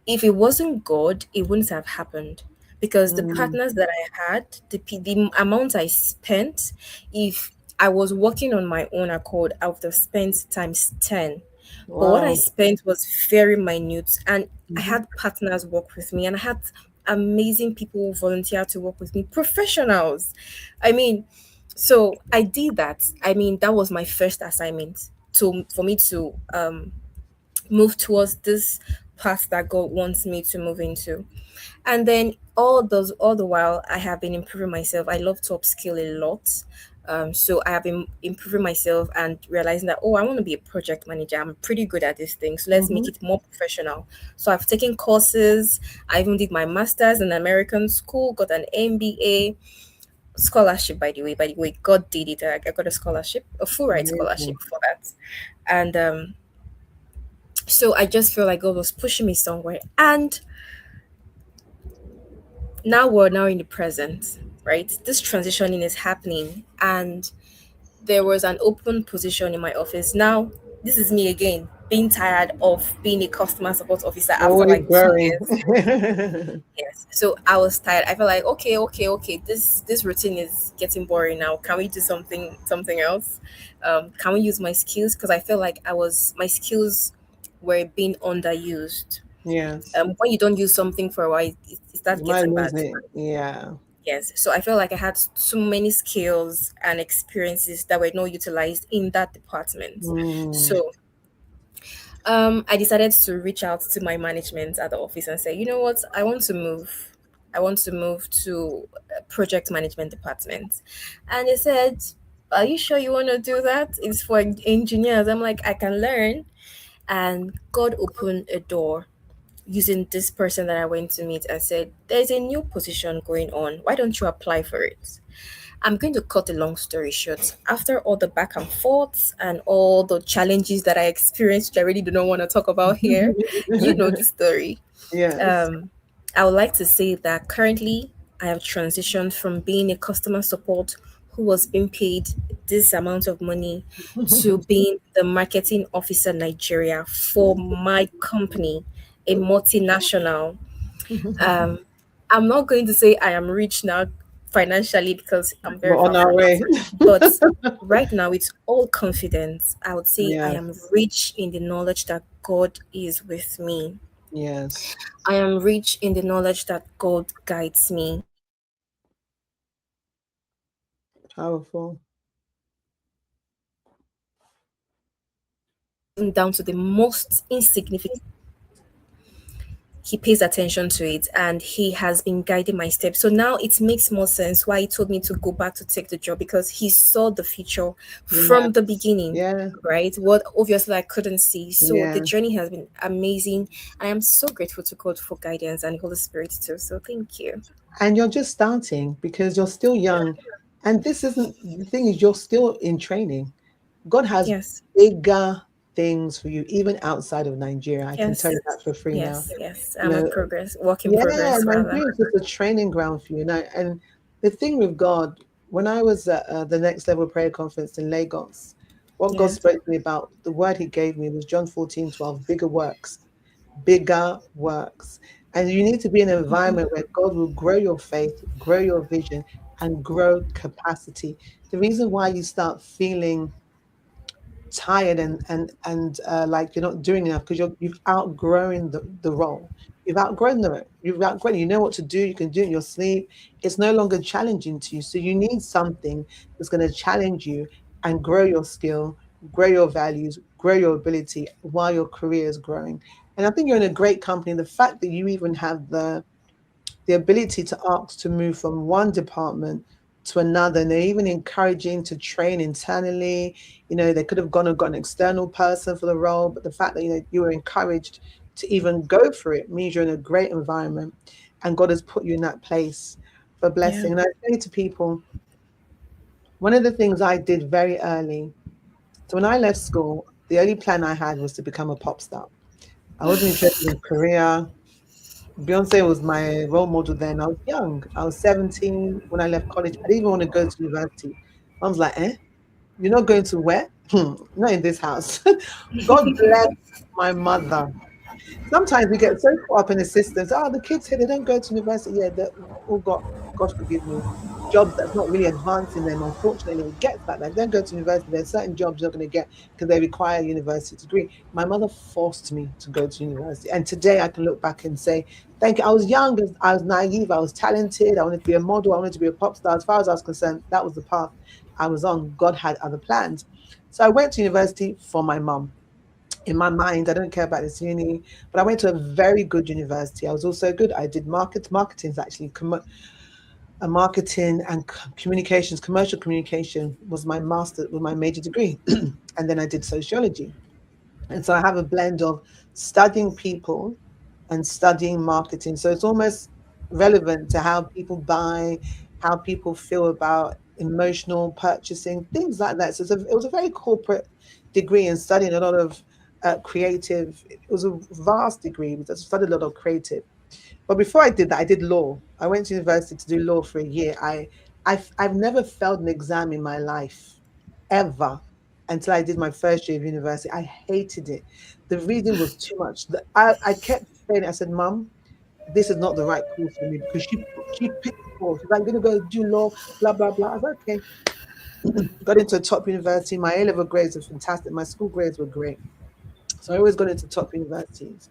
if it wasn't God, it wouldn't have happened. Because the mm. partners that I had, the amount I spent, if I was working on my own accord, I would have spent times 10. But what I Wow. spent was very minute. And I Mhm. had partners work with me, and I had amazing people volunteer to work with me, professionals. I mean, so I did that. I mean, that was my first assignment to for me to move towards this path that God wants me to move into. And then all the while I have been improving myself. I love to upskill a lot. So I have been improving myself and realizing that I want to be a project manager. I'm pretty good at this thing. So let's make Mhm. it more professional. So I've taken courses. I even did my master's in American school, got an MBA scholarship by the way, God did it. I got a scholarship, a full ride scholarship Amazing. for that. And so I just feel like God was pushing me somewhere. And now we're now in the present, right? This transitioning is happening. And there was an open position in my office. Now, this is me again, being tired of being a customer support officer after Always like 2 years. growing. Yes. So I was tired. I felt like, okay. This routine is getting boring now. Can we do something else? Can we use my skills? Because I felt like my skills were being underused. Yes. When you don't use something for a while, it starts You might getting lose bad. it. Yeah. Yes. So I felt like I had too many skills and experiences that were not utilized in that department. Mm. So I decided to reach out to my management at the office and say, you know what, I want to move. I want to move to a project management department. And they said, are you sure you want to do that? It's for engineers. I'm like, I can learn. And God opened a door using this person that I went to meet and said, there's a new position going on. Why don't you apply for it? I'm going to cut a long story short. After all the back and forths and all the challenges that I experienced, which I really do not want to talk about here, you know the story. Yes. Um, I would like to say that currently I have transitioned from being a customer support who was being paid this amount of money to being the marketing officer Nigeria for my company, a multinational. Um, I'm not going to say I am rich now financially because I'm We're very on far our from way. that. But right now, with all confidence, I would say I am Yes. rich in the knowledge that God is with me. Yes. I am rich in the knowledge that God guides me. Powerful. Even down to the most insignificant, he pays attention to it and he has been guiding my steps. So now it makes more sense why he told me to go back to take the job because he saw the future from the Yes. beginning, Yeah. right? What obviously I couldn't see. So the Yeah. journey has been amazing. I am so grateful to God for guidance and Holy Spirit too. So thank you. And you're just starting because you're still young. And this isn't the thing is you're still in training. God has Yes. bigger things for you, even outside of Nigeria. I can tell Yes. you that for free now. Yes. You I'm a know, progress, work in yeah, progress rather. Nigeria is just a training ground for you. And the thing with God, when I was at the Next Level Prayer Conference in Lagos, what God Yeah. spoke to me about, the word He gave me was John 14:12, bigger works, bigger works. And you need to be in an environment where God will grow your faith, grow your vision, and grow capacity. The reason why you start feeling tired and like you're not doing enough because you've outgrown the role. You've outgrown the role. You've outgrown. You know what to do. You can do it in your sleep. It's no longer challenging to you. So you need something that's going to challenge you and grow your skill, grow your values, grow your ability while your career is growing. And I think you're in a great company. The fact that you even have the ability to ask to move from one department to another, and they're even encouraging to train internally. They could have gone and got an external person for the role, but the fact that you were encouraged to even go for it means you're in a great environment, and God has put you in that place for Yeah. blessing. And I say to people, one of the things I did very early. So when I left school, the only plan I had was to become a pop star. I wasn't interested in career. Beyonce was my role model then. I was young. I was 17 when I left college. I didn't even want to go to university. I was like, eh? You're not going to where? Not in this house. God bless my mother. Sometimes we get so caught up in the systems. Oh, the kids here, they don't go to university. Yeah, they all got, gosh forgive me, jobs that's not really advancing them. Unfortunately, it gets like that. If they don't go to university, there's certain jobs you're going to get because they require a university degree. My mother forced me to go to university. And today I can look back and say, thank you. I was young, I was naive, I was talented, I wanted to be a model, I wanted to be a pop star. As far as I was concerned, that was the path I was on. God had other plans. So I went to university for my mum. In my mind, I don't care about this uni, but I went to a very good university. I was also good. I did marketing is actually a marketing and communications, commercial communication was my master, was my major degree. And then I did sociology. And so I have a blend of studying people and studying marketing. So it's almost relevant to how people buy, how people feel about emotional purchasing, things like that. So it was a very corporate degree and studying a lot of creative. It was a vast degree because I studied a lot of creative. But before I did that, I did law. I went to university to do law for a year. I've never failed an exam in my life, ever, until I did my first year of university. I hated it. The reading was too much. I kept saying, I said, Mum, this is not the right course for me because she picked the course. She's like, I'm going to go do law, blah, blah, blah. I was like, okay. Got into a top university. My A level grades were fantastic. My school grades were great. So I always got into top universities.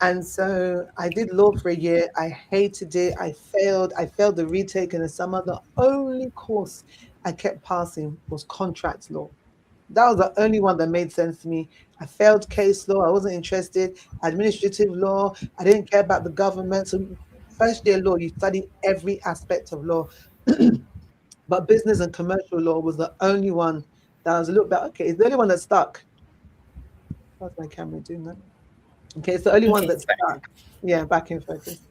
And so I did law for a year. I hated it. I failed. I failed the retake in the summer. The only course I kept passing was contract law. That was the only one that made sense to me. I failed case law. I wasn't interested. Administrative law. I didn't care about the government. So first year law, you study every aspect of law. But business and commercial law was the only one that was a little bit okay. It's the only one that stuck. How's my camera doing that? Okay, it's the only one Okay, that it's back. stuck. Yeah, back in focus.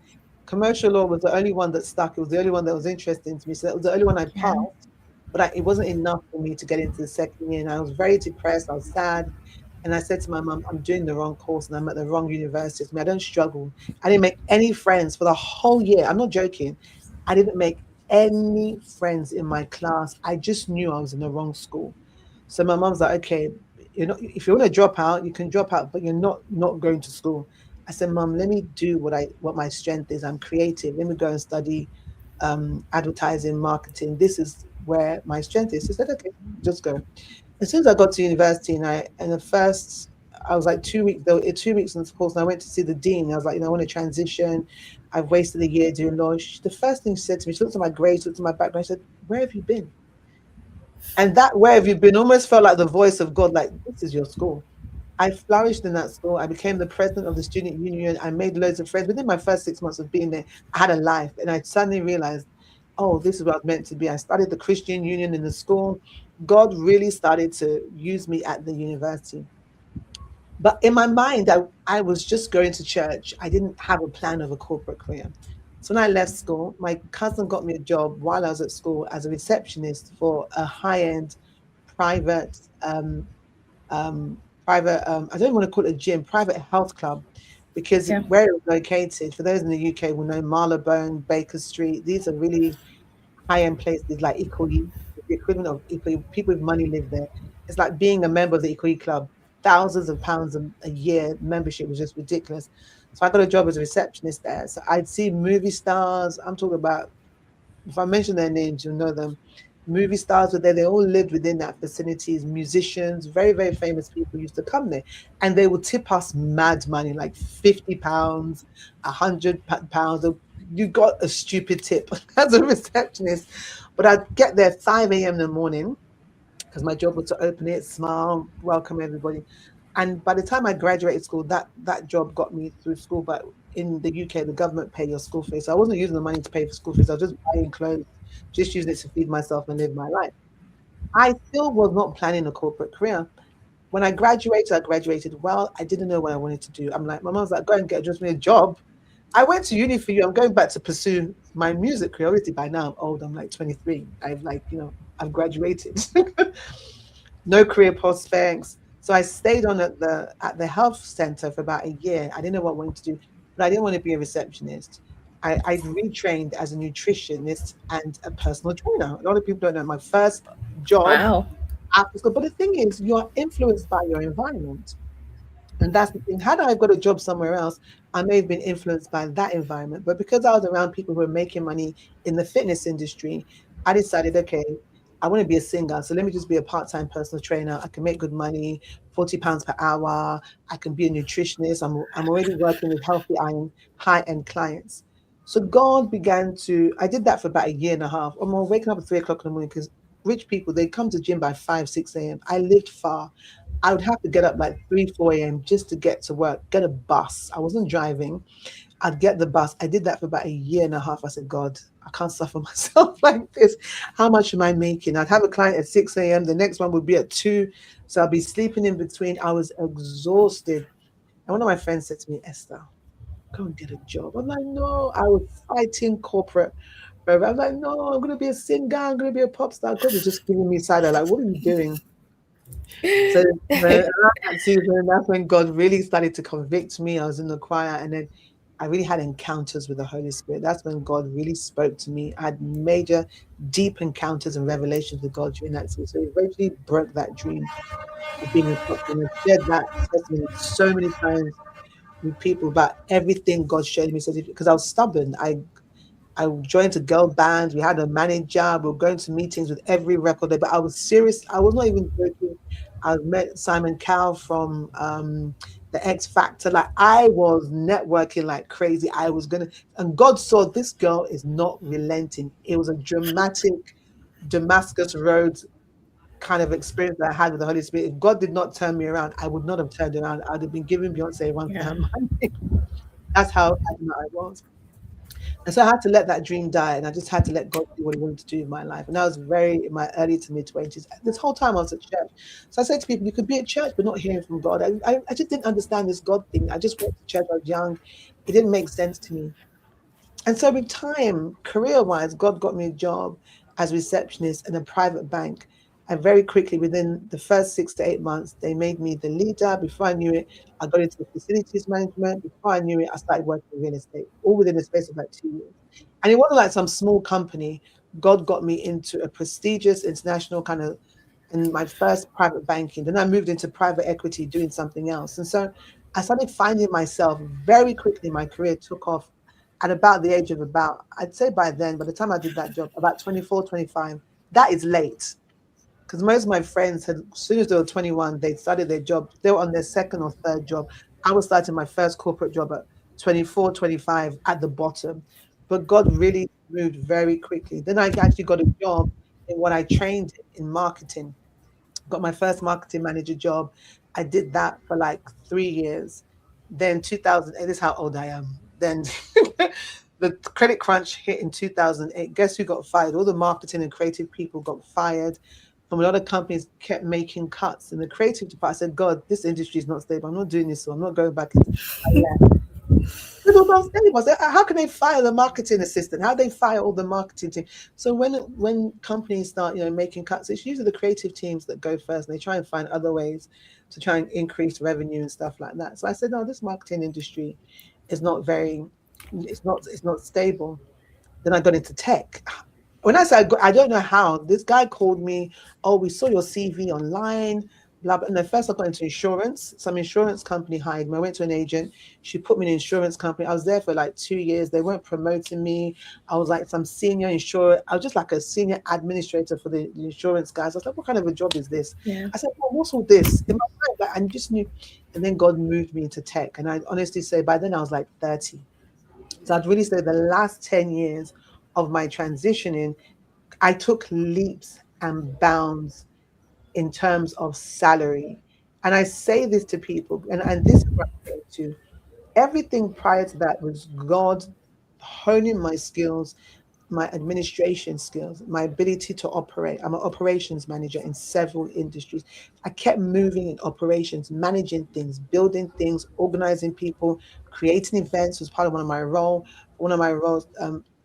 Commercial law was the only one that stuck. It was the only one that was interesting to me. So that was the only one I Yeah. passed, but it wasn't enough for me to get into the second year. And I was very depressed. I was sad. And I said to my mum, I'm doing the wrong course and I'm at the wrong university. I mean, I don't struggle. I didn't make any friends for the whole year. I'm not joking. I didn't make any friends in my class. I just knew I was in the wrong school. So my mom's like, okay, if you want to drop out, you can drop out, but you're not going to school. I said, Mom, let me do what my strength is. I'm creative. Let me go and study advertising, marketing. This is where my strength is. She said, okay, just go. As soon as I got to university, and the first, I was like 2 weeks, though, 2 weeks in the course, and I went to see the dean. I was like, I want to transition. I've wasted a year doing law. The first thing she said to me, she looked at my grades, she looked at my background. She said, where have you been? And that where have you been almost felt like the voice of God, like, this is your school. I flourished in that school. I became the president of the student union. I made loads of friends. Within my first 6 months of being there, I had a life. And I suddenly realized, oh, this is what I was meant to be. I started the Christian union in the school. God really started to use me at the university. But in my mind, I was just going to church. I didn't have a plan of a corporate career. So when I left school, my cousin got me a job while I was at school as a receptionist for a high-end private I don't want to call it a gym, private health club, because Yeah. where it was located, for those in the UK will know Marylebone, Baker Street, these are really high-end places like Ikoyi, the equivalent of Ikoyi. People with money live there. It's like being a member of the Ikoyi club. Thousands of pounds a year membership was just ridiculous. So I got a job as a receptionist there. So I'd see movie stars. I'm talking about, if I mention their names, you'll know them. Movie stars were there. They all lived within that facilities. Musicians, very, very famous people used to come there. And they would tip us mad money, like £50, £100. You got a stupid tip as a receptionist. But I'd get there 5 a.m. in the morning because my job was to open it, smile, welcome everybody. And by the time I graduated school, that job got me through school. But in the UK, the government pay your school fees. So I wasn't using the money to pay for school fees. I was just buying clothes, just using it to feed myself and live my life. I still was not planning a corporate career. When I graduated well. I didn't know what I wanted to do. I'm like, my mom's like, go and get just me a job. I went to uni for you. I'm going back to pursue my music career. Obviously, by now I'm old. I'm like 23. I've graduated. No career prospects. So I stayed on at the health center for about a year. I didn't know what I wanted to do, but I didn't want to be a receptionist. I retrained as a nutritionist and a personal trainer. A lot of people don't know my first job Wow. after school. But the thing is, you're influenced by your environment. And that's the thing. Had I got a job somewhere else, I may have been influenced by that environment. But because I was around people who were making money in the fitness industry, I decided, okay, I want to be a singer. So let me just be a part-time personal trainer. I can make good money, £40 per hour. I can be a nutritionist. I'm already working with healthy iron, high-end clients. So God began to, I did that for about a year and a half. I'm waking up at 3 o'clock in the morning because rich people, they come to gym by 5, 6 a.m. I lived far. I would have to get up like 3, 4 a.m. just to get to work, get a bus. I wasn't driving. I'd get the bus. I did that for about a year and a half. I said, God, I can't suffer myself like this. How much am I making? I'd have a client at 6 a.m. The next one would be at 2. So I'd be sleeping in between. I was exhausted. And one of my friends said to me, Esther, go and get a job. I'm like, no, I was fighting corporate. I was like, no, I'm going to be a singer. I'm going to be a pop star. God was just giving me side eye. Like, what are you doing? So around that season, that's when God really started to convict me. I was in the choir, and then I really had encounters with the Holy Spirit. That's when God really spoke to me. I had major, deep encounters and revelations with God during that season. So He eventually broke that dream of being a prophet. And I've shared that testimony so many times with people about everything God showed me. So because I was stubborn, I joined a girl band. We had a manager. We were going to meetings with every record label. But I was serious. I was not even joking. I met Simon Cowell from the X Factor. Like I was networking like crazy. I was gonna, and God saw this girl is not relenting. It was a dramatic Damascus Road kind of experience that I had with the Holy Spirit. If God did not turn me around, I would not have turned around. I'd have been giving Beyonce one for Yeah. her money. That's how adamant I was. And so I had to let that dream die, and I just had to let God do what He wanted to do in my life. And I was very in my early to mid 20s. This whole time I was at church. So I said to people, you could be at church but not hearing from God. I just didn't understand this God thing. I just went to church. I was young. It didn't make sense to me. And so with time, career-wise, God got me a job as receptionist in a private bank. And very quickly, within the first 6 to 8 months, they made me the leader. Before I knew it, I got into facilities management. Before I knew it, I started working in real estate, all within the space of like 2 years. And it wasn't like some small company. God got me into a prestigious international kind of in my first private banking. Then I moved into private equity doing something else. And so I started finding myself very quickly. My career took off at about the age of about, I'd say by then, by the time I did that job, about 24, 25. That is late. Because most of my friends had, as soon as they were 21, they started their job. They were on their second or third job. I was starting my first corporate job at 24, 25 at the bottom. But God really moved very quickly. Then I actually got a job in what I trained in marketing. Got my first marketing manager job. I did that for like 3 years. Then 2008, this is how old I am. Then the credit crunch hit in 2008. Guess who got fired? All the marketing and creative people got fired. From a lot of companies kept making cuts. In the creative department, I said, God, this industry is not stable. I'm not doing this, so I'm not going back into. I left. It was unstable. I said, how can they fire the marketing assistant? How they fire all the marketing team? So when companies start, making cuts, it's usually the creative teams that go first, and they try and find other ways to try and increase revenue and stuff like that. So I said, no, this marketing industry is not very, it's not stable. Then I got into tech. When I say I don't know how, this guy called me, oh, we saw your CV online, blah, blah. And then first I got into insurance. Some insurance company hired me. I went to an agent. She put me in an insurance company. I was there for like 2 years. They weren't promoting me. I was like some senior insurer. I was just like a senior administrator for the insurance guys. I was like, what kind of a job is this? Yeah. I said, well, what's all this? In my mind, like, I just knew. And then God moved me into tech. And I honestly say by then I was like 30. So I'd really say the last 10 years of my transitioning, I took leaps and bounds in terms of salary. And I say this to people, and this is what I'm saying to everything prior to that was God honing my skills, my administration skills, my ability to operate. I'm an operations manager in several industries. I kept moving in operations, managing things, building things, organizing people, creating events was part of one of my role. One of my roles,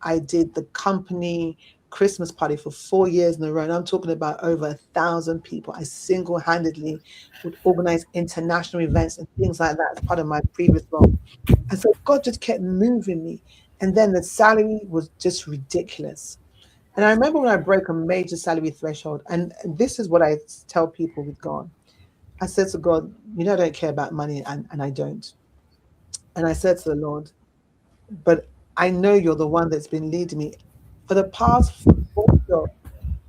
I did the company Christmas party for 4 years in a row. And I'm talking about over 1,000 people. I single-handedly would organize international events and things like that as part of my previous role. And so God just kept moving me. And then the salary was just ridiculous. And I remember when I broke a major salary threshold, and this is what I tell people with God. I said to God, you know, I don't care about money, and I don't. And I said to the Lord, but I know you're the one that's been leading me. For the past 4 jobs,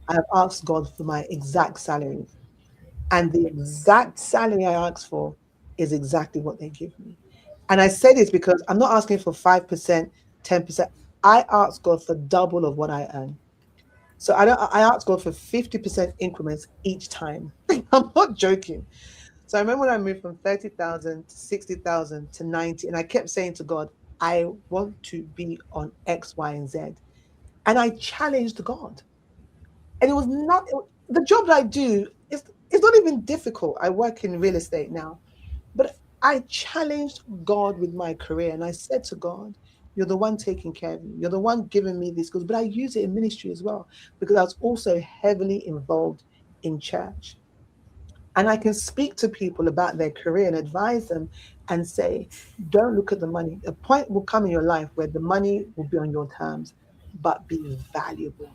I have asked God for my exact salary. And the exact salary I asked for is exactly what they give me. And I say this because I'm not asking for 5%, 10%. I ask God for double of what I earn. So I ask God for 50% increments each time. I'm not joking. So I remember when I moved from 30,000 to 60,000 to 90, and I kept saying to God, I want to be on X, Y, and Z. And I challenged God. And it was not the job that I do is it's not even difficult. I work in real estate now. But I challenged God with my career and I said to God, you're the one taking care of me. You're the one giving me these skills. But I use it in ministry as well because I was also heavily involved in church. And I can speak to people about their career and advise them and say, don't look at the money. A point will come in your life where the money will be on your terms, but be valuable.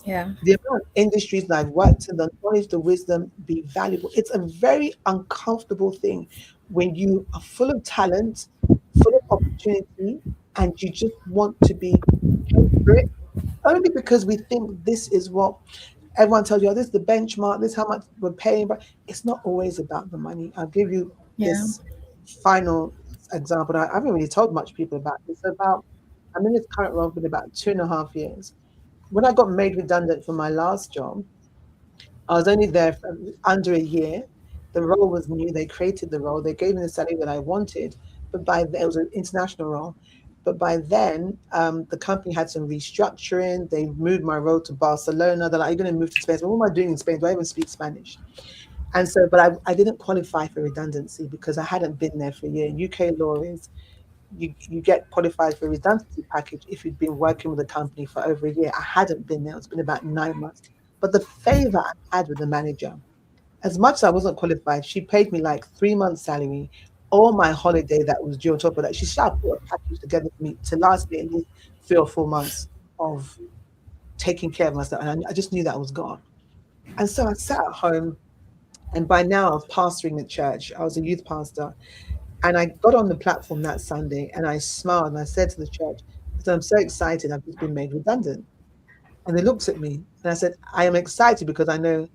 Yeah. The amount of industries that I've worked in, the knowledge, the wisdom, be valuable. It's a very uncomfortable thing when you are full of talent, full of opportunity, and you just want to be paid for it. Only because we think this is what everyone tells you, oh, this is the benchmark, this is how much we're paying, but it's not always about the money. I'll give you Yeah. this final example. I haven't really told much people about this. I'm in this current role for about 2.5 years. When I got made redundant from my last job, I was only there for under a year. The role was new. They created the role. They gave me the salary that I wanted, but by then it was an international role. But by then, the company had some restructuring. They moved my role to Barcelona. They're like, "Are you going to move to Spain?" So what am I doing in Spain? Do I even speak Spanish? And so, but I didn't qualify for redundancy because I hadn't been there for a year. UK law is you get qualified for a redundancy package if you'd been working with a company for over a year. I hadn't been there. It's been about 9 months. But the favor I had with the manager, as much as I wasn't qualified, she paid me like 3 months' salary, all my holiday that was due on top of that. She shall put a package together for me to last me at least 3 or 4 months of taking care of myself. And I just knew that was God. And so I sat at home, and by now I was pastoring the church. I was a youth pastor. And I got on the platform that Sunday and I smiled and I said to the church, I said, I'm so excited, I've just been made redundant. And they looked at me and I said, I am excited because I know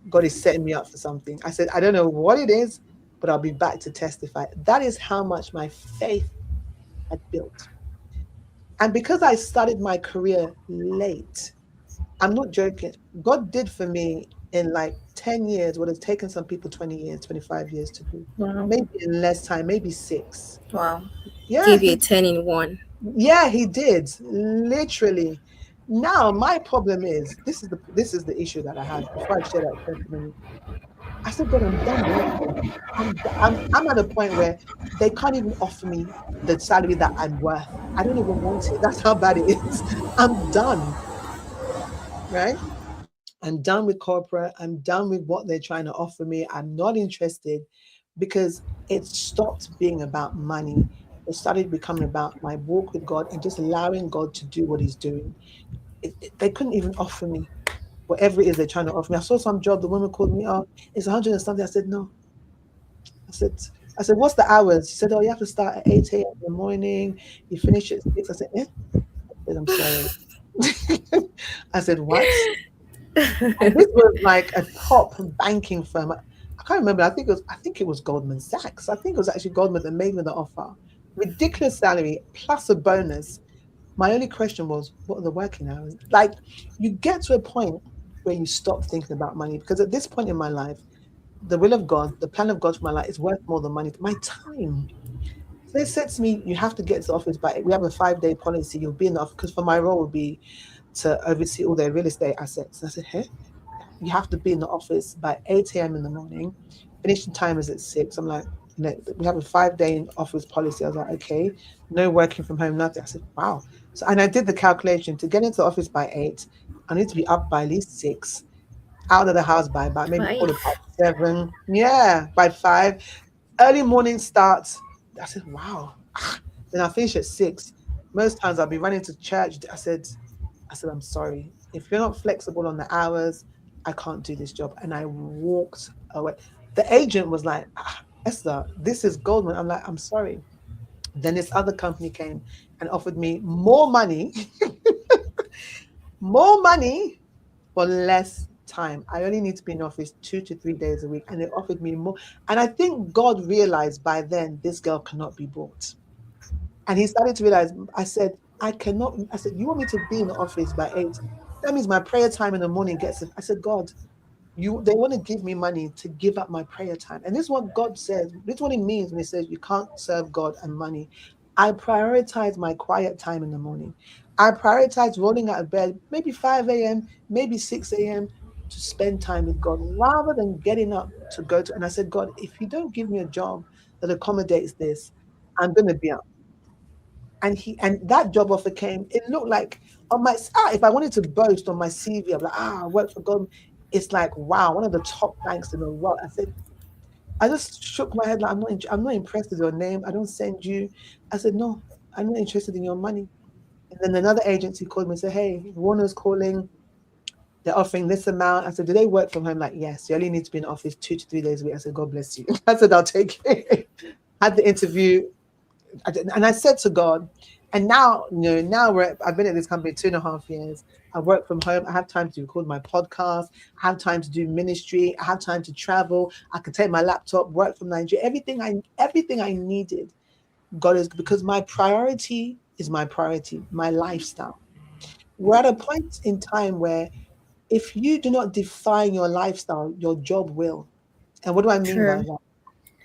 God is setting me up for something. I said, I don't know what it is, but I'll be back to testify. That is how much my faith had built. And because I started my career late, I'm not joking. God did for me in like 10 years what has taken some people 20 years, 25 years to do. Wow. Maybe in less time, maybe six. Wow. Yeah, Gave you a he 10 in one. yeah, he did. Literally. Now my problem is this is the issue that I have before I share that testimony. I said, God, I'm done working. I'm at a point where they can't even offer me the salary that I'm worth. I don't even want it. That's how bad it is. I'm done, right? I'm done with corporate. I'm done with what they're trying to offer me. I'm not interested because it stopped being about money. It started becoming about my walk with God and just allowing God to do what He's doing. They couldn't even offer me whatever it is they're trying to offer me. I saw some job. The woman called me up. It's 100 and something. I said no. I said, I said, what's the hours? She said, oh, you have to start at 8 a.m. in the morning. You finish at 6. I said, eh? I said, I'm sorry. I said, what? And this was like a top banking firm. I can't remember. I think it was Goldman Sachs. I think it was actually Goldman that made me the offer. Ridiculous salary plus a bonus. My only question was, what are the working hours? Like, you get to a point. where you stop thinking about money. Because at this point in my life, the will of God, the plan of God for my life is worth more than money. My time. So they said to me, you have to get to the office by, we have a 5-day policy. You'll be in the office, because for my role would be to oversee all their real estate assets. And I said, hey, you have to be in the office by 8 a.m. in the morning. Finishing time is at 6. I'm like, we have a 5-day in office policy. I was like, okay, no working from home, nothing. I said, wow. So, and I did the calculation to get into the office by 8. I need to be up by at least 6, out of the house by about maybe call it about Five. 7. Yeah, by 5. Early morning starts. I said, wow. Then I finish at 6. Most times I'll be running to church. I said, I'm sorry. If you're not flexible on the hours, I can't do this job. And I walked away. The agent was like, Esther, this is Goldman. I'm like, I'm sorry. Then this other company came and offered me more money, more money for less time. I only need to be in office 2 to 3 days a week. And they offered me more. And I think God realized by then this girl cannot be bought. And he started to realize, I said, I cannot, I said, you want me to be in the office by 8? That means my prayer time in the morning gets, I said, God, they want to give me money to give up my prayer time. And this is what God says. This is what it means when he says you can't serve God and money. I prioritize my quiet time in the morning. I prioritize rolling out of bed, maybe 5 a.m., maybe 6 a.m., to spend time with God rather than getting up to go to. And I said, God, if you don't give me a job that accommodates this, I'm going to be up. And that job offer came. It looked like on my if I wanted to boast on my CV, I'm like, I work for God. It's like, wow, one of the top banks in the world. I said, I just shook my head like, I'm not impressed with your name. I don't send you. I said, no, I'm not interested in your money. And then another agency called me and said, hey, Warner's calling. They're offering this amount. I said, do they work from home? Like, yes, you only need to be in the office 2 to 3 days a week. I said, God bless you. I said, I'll take it. Had the interview. And I said to God, and now, I've been at this company 2.5 years. I work from home. I have time to record my podcast. I have time to do ministry. I have time to travel. I can take my laptop, work from Nigeria. Everything I needed. God is, because my priority is my priority, my lifestyle. We're at a point in time where if you do not define your lifestyle, your job will. And what do I mean by True. that?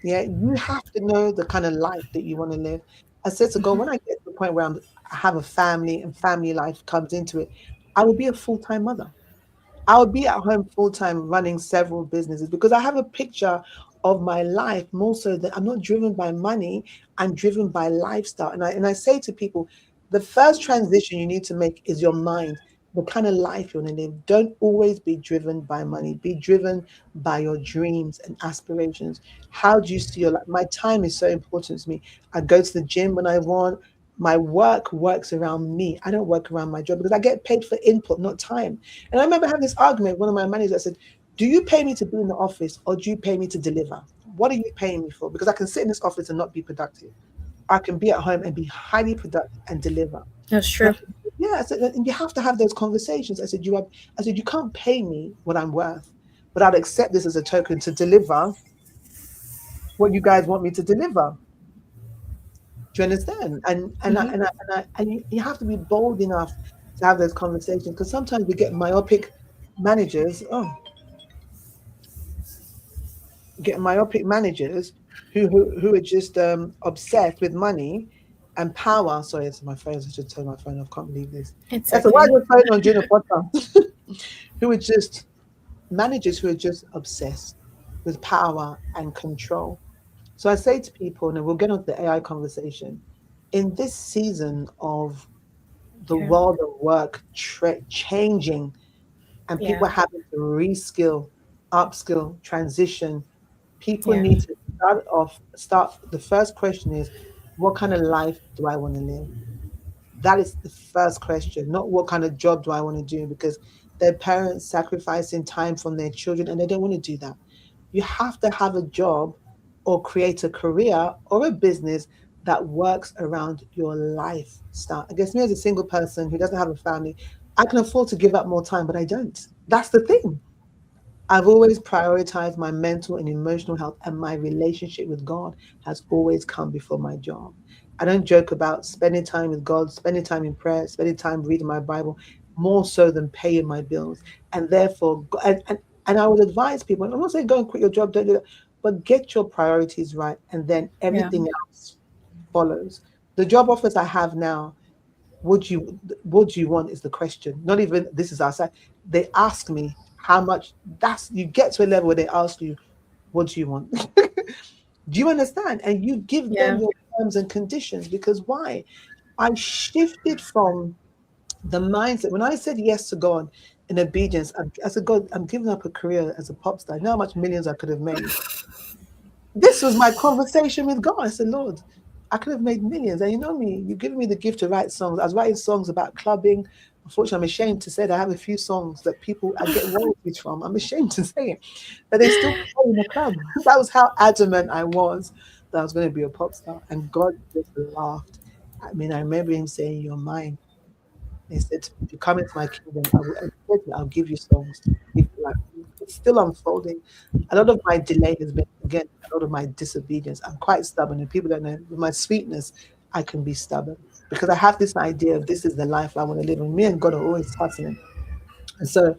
Yeah, you have to know the kind of life that you want to live. I said to God, when I get to the point where I have a family and family life comes into it, I will be a full-time mother. I would be at home full time running several businesses because I have a picture of my life more so that I'm not driven by money, I'm driven by lifestyle. And I say to people, the first transition you need to make is your mind, the kind of life you want to live. Don't always be driven by money, be driven by your dreams and aspirations. How do you see your life? My time is so important to me. I go to the gym when I want. My work works around me. I don't work around my job because I get paid for input, not time. And I remember having this argument with one of my managers. I said, do you pay me to be in the office or do you pay me to deliver? What are you paying me for? Because I can sit in this office and not be productive. I can be at home and be highly productive and deliver. That's And I true. said, yeah, I said, and you have to have those conversations. I said, you can't pay me what I'm worth, but I'd accept this as a token to deliver what you guys want me to deliver. Do you understand? And you have to be bold enough to have those conversations because sometimes we get myopic managers. Oh, get myopic managers who are just obsessed with money and power. Sorry, it's my phone. I should turn my phone off. Can't believe this. It's Yeah, so why is okay. your phone on during a podcast? Who are just managers who are just obsessed with power and control. So I say to people, and we'll get on to the AI conversation, in this season of the Yeah. world of work changing and people Yeah. having to reskill, upskill, transition, people Yeah. need to start. The first question is, what kind of life do I want to live? That is the first question, not what kind of job do I want to do, because their parents sacrificing time from their children and they don't want to do that. You have to have a job or create a career or a business that works around your lifestyle. I guess me as a single person who doesn't have a family, I can afford to give up more time, but I don't. That's the thing. I've always prioritized my mental and emotional health, and my relationship with God has always come before my job. I don't joke about spending time with God, spending time in prayer, spending time reading my Bible. more so than paying my bills. And therefore, and I would advise people, I'm not saying go and quit your job, don't do that, but get your priorities right, and then Yeah. everything else follows. The job offers I have now, what do you want is the question. Not even this is outside. They ask me how much. That's you get to a level where they ask you, what do you want? Do you understand? And you give them Yeah. your terms and conditions, because why? I shifted from the mindset when I said yes to God in obedience. I said, God, I'm giving up a career as a pop star. You know how much millions I could have made. This was my conversation with God. I said, Lord, I could have made millions. And you know me, you've given me the gift to write songs. I was writing songs about clubbing. Unfortunately, I'm ashamed to say that I have a few songs that people I get royalties from. I'm ashamed to say it, but they still play in the club. That was how adamant I was that I was going to be a pop star. And God just laughed. I mean, I remember him saying, "You're mine." He said, "If you come into my kingdom, I'll give you songs. Give you life." It's still unfolding. A lot of my delay has been, again, a lot of my disobedience. I'm quite stubborn, and people don't know. With my sweetness, I can be stubborn because I have this idea of this is the life I want to live. And me and God are always tussling. And so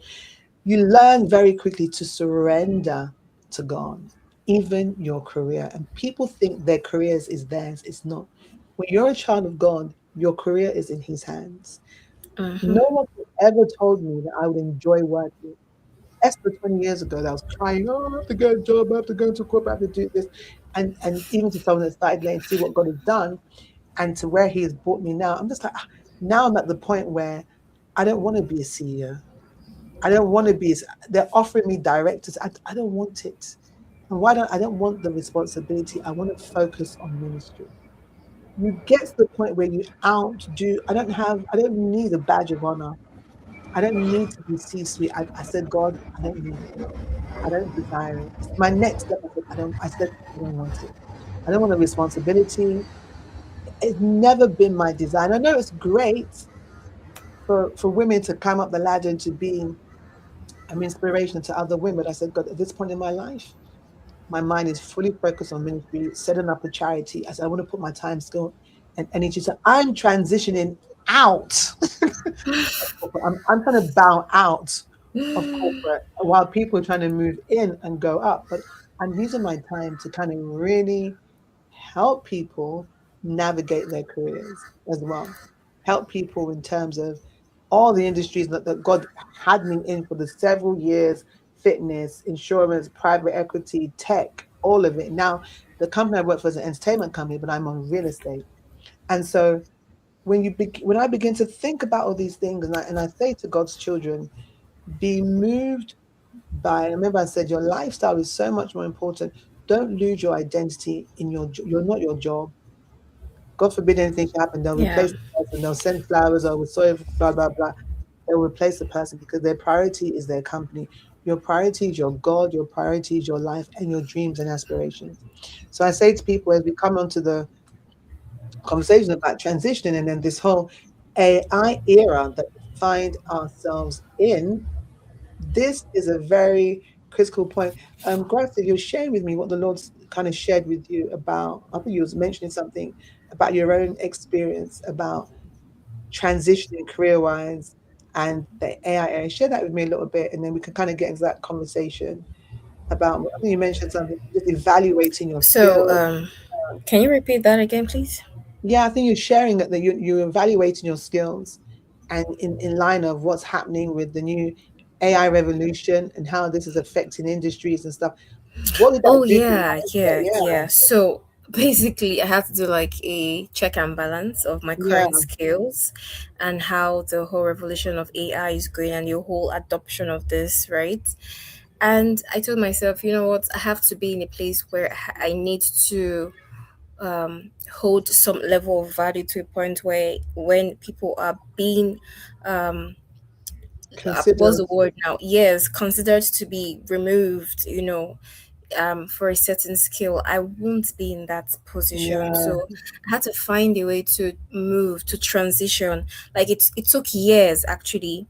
you learn very quickly to surrender to God, even your career. And people think their careers is theirs. It's not. When you're a child of God, your career is in His hands. Mm-hmm. No one ever told me that I would enjoy working. Esther 20 years ago, that I was crying, oh, I have to get a job, I have to go into corporate, I have to do this. And even to someone that started letting see what God has done and to where He has brought me now, I'm just like, now I'm at the point where I don't want to be a CEO. I don't want to be, they're offering me directors. I don't want it. And I don't want the responsibility. I want to focus on ministry. You get to the point where you outdo, I don't need a badge of honor. I don't need to be C-suite. I said, God, I don't need it. I don't desire it. It's my next step. I don't want it. I don't want the responsibility. It's never been my desire. And I know it's great for women to climb up the ladder and to be an inspiration to other women. But I said, God, at this point in my life, my mind is fully focused on ministry, setting up a charity. I said, I want to put my time, skill, and energy. So I'm transitioning out. I'm trying to bow out of corporate while people are trying to move in and go up. But I'm using my time to kind of really help people navigate their careers as well. Help people in terms of all the industries that God had me in for the several years: fitness, insurance, private equity, tech, all of it. Now, the company I work for is an entertainment company, but I'm on real estate. And so when I begin to think about all these things, and I say to God's children, be moved by. And remember, I said your lifestyle is so much more important. Don't lose your identity in you're not your job. God forbid anything should happen. They'll Yeah. replace the person. They'll send flowers or with soil, blah blah blah. They'll replace the person because their priority is their company. Your priority is your God. Your priority is your life and your dreams and aspirations. So I say to people as we come onto the conversation about transitioning and then this whole AI era that we find ourselves in, this is a very critical point. Gracia, you're sharing with me what the Lord's kind of shared with you about, I think you was mentioning something about your own experience about transitioning career-wise and the AI area. Share that with me a little bit and then we can kind of get into that conversation about, I think you mentioned something, just evaluating your So, skills. can you repeat that again, please? Yeah, I think you're sharing that you're evaluating your skills and in line of what's happening with the new AI revolution and how this is affecting industries and stuff. What did that Oh do to your yeah, mindset? yeah, yeah. So basically, I had to do like a check and balance of my Yeah, current skills and how the whole revolution of AI is going and the whole adoption of this, right? And I told myself, you know what, I have to be in a place where I need to hold some level of value to a point where when people are being um, what's consider. the word now? Yes, considered to be removed, for a certain skill, I won't be in that position. Yeah, So I had to find a way to move, to transition. Like it took years actually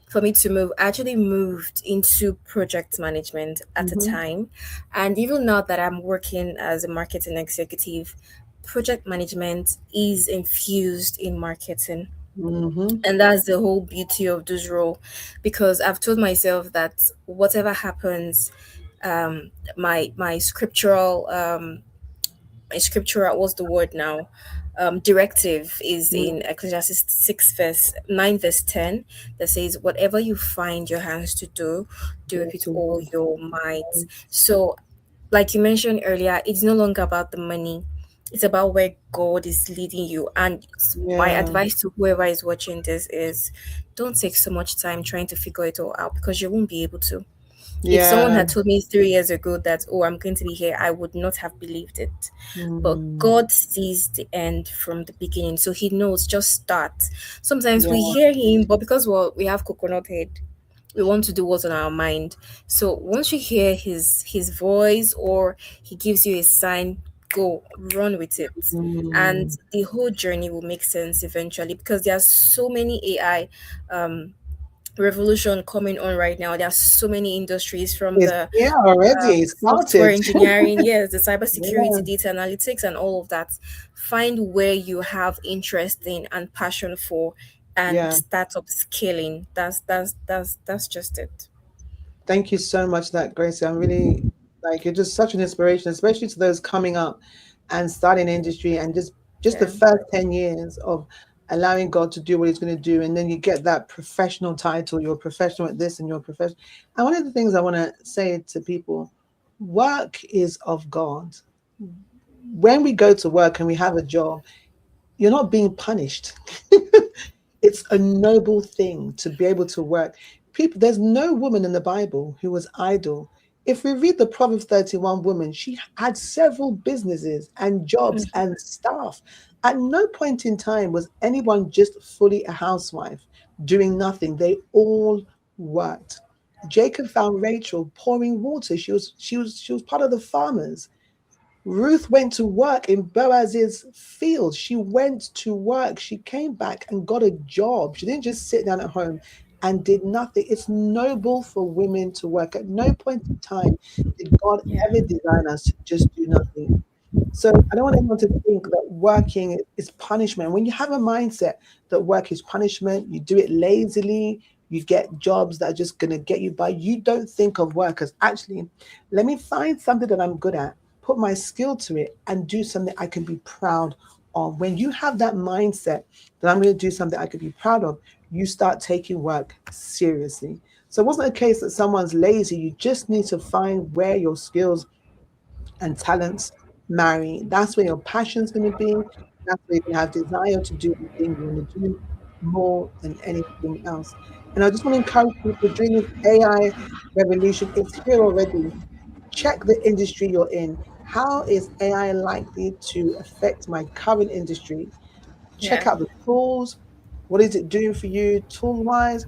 for me to move. I actually moved into project management at a hmm, time. And even now that I'm working as a marketing executive, project management is infused in marketing. Mm-hmm. And that's the whole beauty of this role, because I've told myself that whatever happens, my scriptural my scriptural, what's the word now, directive is in Ecclesiastes 6 verse 9 verse 10, that says whatever you find your hands to do, do it with all your might. So like you mentioned earlier, it's no longer about the money. It's about where God is leading you. And my Yeah. advice to whoever is watching this is, don't take so much time trying to figure it all out, because you won't be able to. If someone Yeah. had told me 3 years ago that, oh, I'm going to be here, I would not have believed it. But Mm. God sees the end from the beginning. So he knows, just start. Sometimes we Yeah. hear him, but because, well, we have coconut head, we want to do what's on our mind. So once you hear his voice, or he gives you a sign, go run with it. And Mm. the whole journey will make sense eventually, because there are so many AI um revolution coming on right now. There are so many industries, from It's the here already. It software started. engineering, yes, the cybersecurity, Yeah. data analytics, and all of that. Find where you have interest in and passion for, and Yeah. start up scaling. That's just it. Thank you so much for that, Gracie. I'm really like you're just such an inspiration, especially to those coming up and starting industry and just the Yeah. first 10 years of allowing God to do what he's going to do. And then you get that professional title. You're a professional at this and you're a professional. And one of the things I want to say to people, work is of God. When we go to work and we have a job, you're not being punished. It's a noble thing to be able to work. People, there's no woman in the Bible who was idle. If we read the Proverbs 31 woman, she had several businesses and jobs Mhm. and staff. At no point in time was anyone just fully a housewife doing nothing. They all worked. Jacob found Rachel pouring water. She was part of the farmers. Ruth went to work in Boaz's field. She went to work. She came back and got a job. She didn't just sit down at home and did nothing. It's noble for women to work. At no point in time did God Yeah. ever design us to just do nothing. So I don't want anyone to think that working is punishment. When you have a mindset that work is punishment, you do it lazily, you get jobs that are just going to get you by. You don't think of work as actually, let me find something that I'm good at, put my skill to it, and do something I can be proud of. When you have that mindset that I'm going to do something I could be proud of, you start taking work seriously. So it wasn't a case that someone's lazy. You just need to find where your skills and talents marry. That's where your passion's going to be. That's where you have desire to do the thing you want to do more than anything else. And I just want to encourage people during this AI revolution, it's here already. Check the industry you're in. How is AI likely to affect my current industry? Check Yeah. out the tools. What is it doing for you tool wise?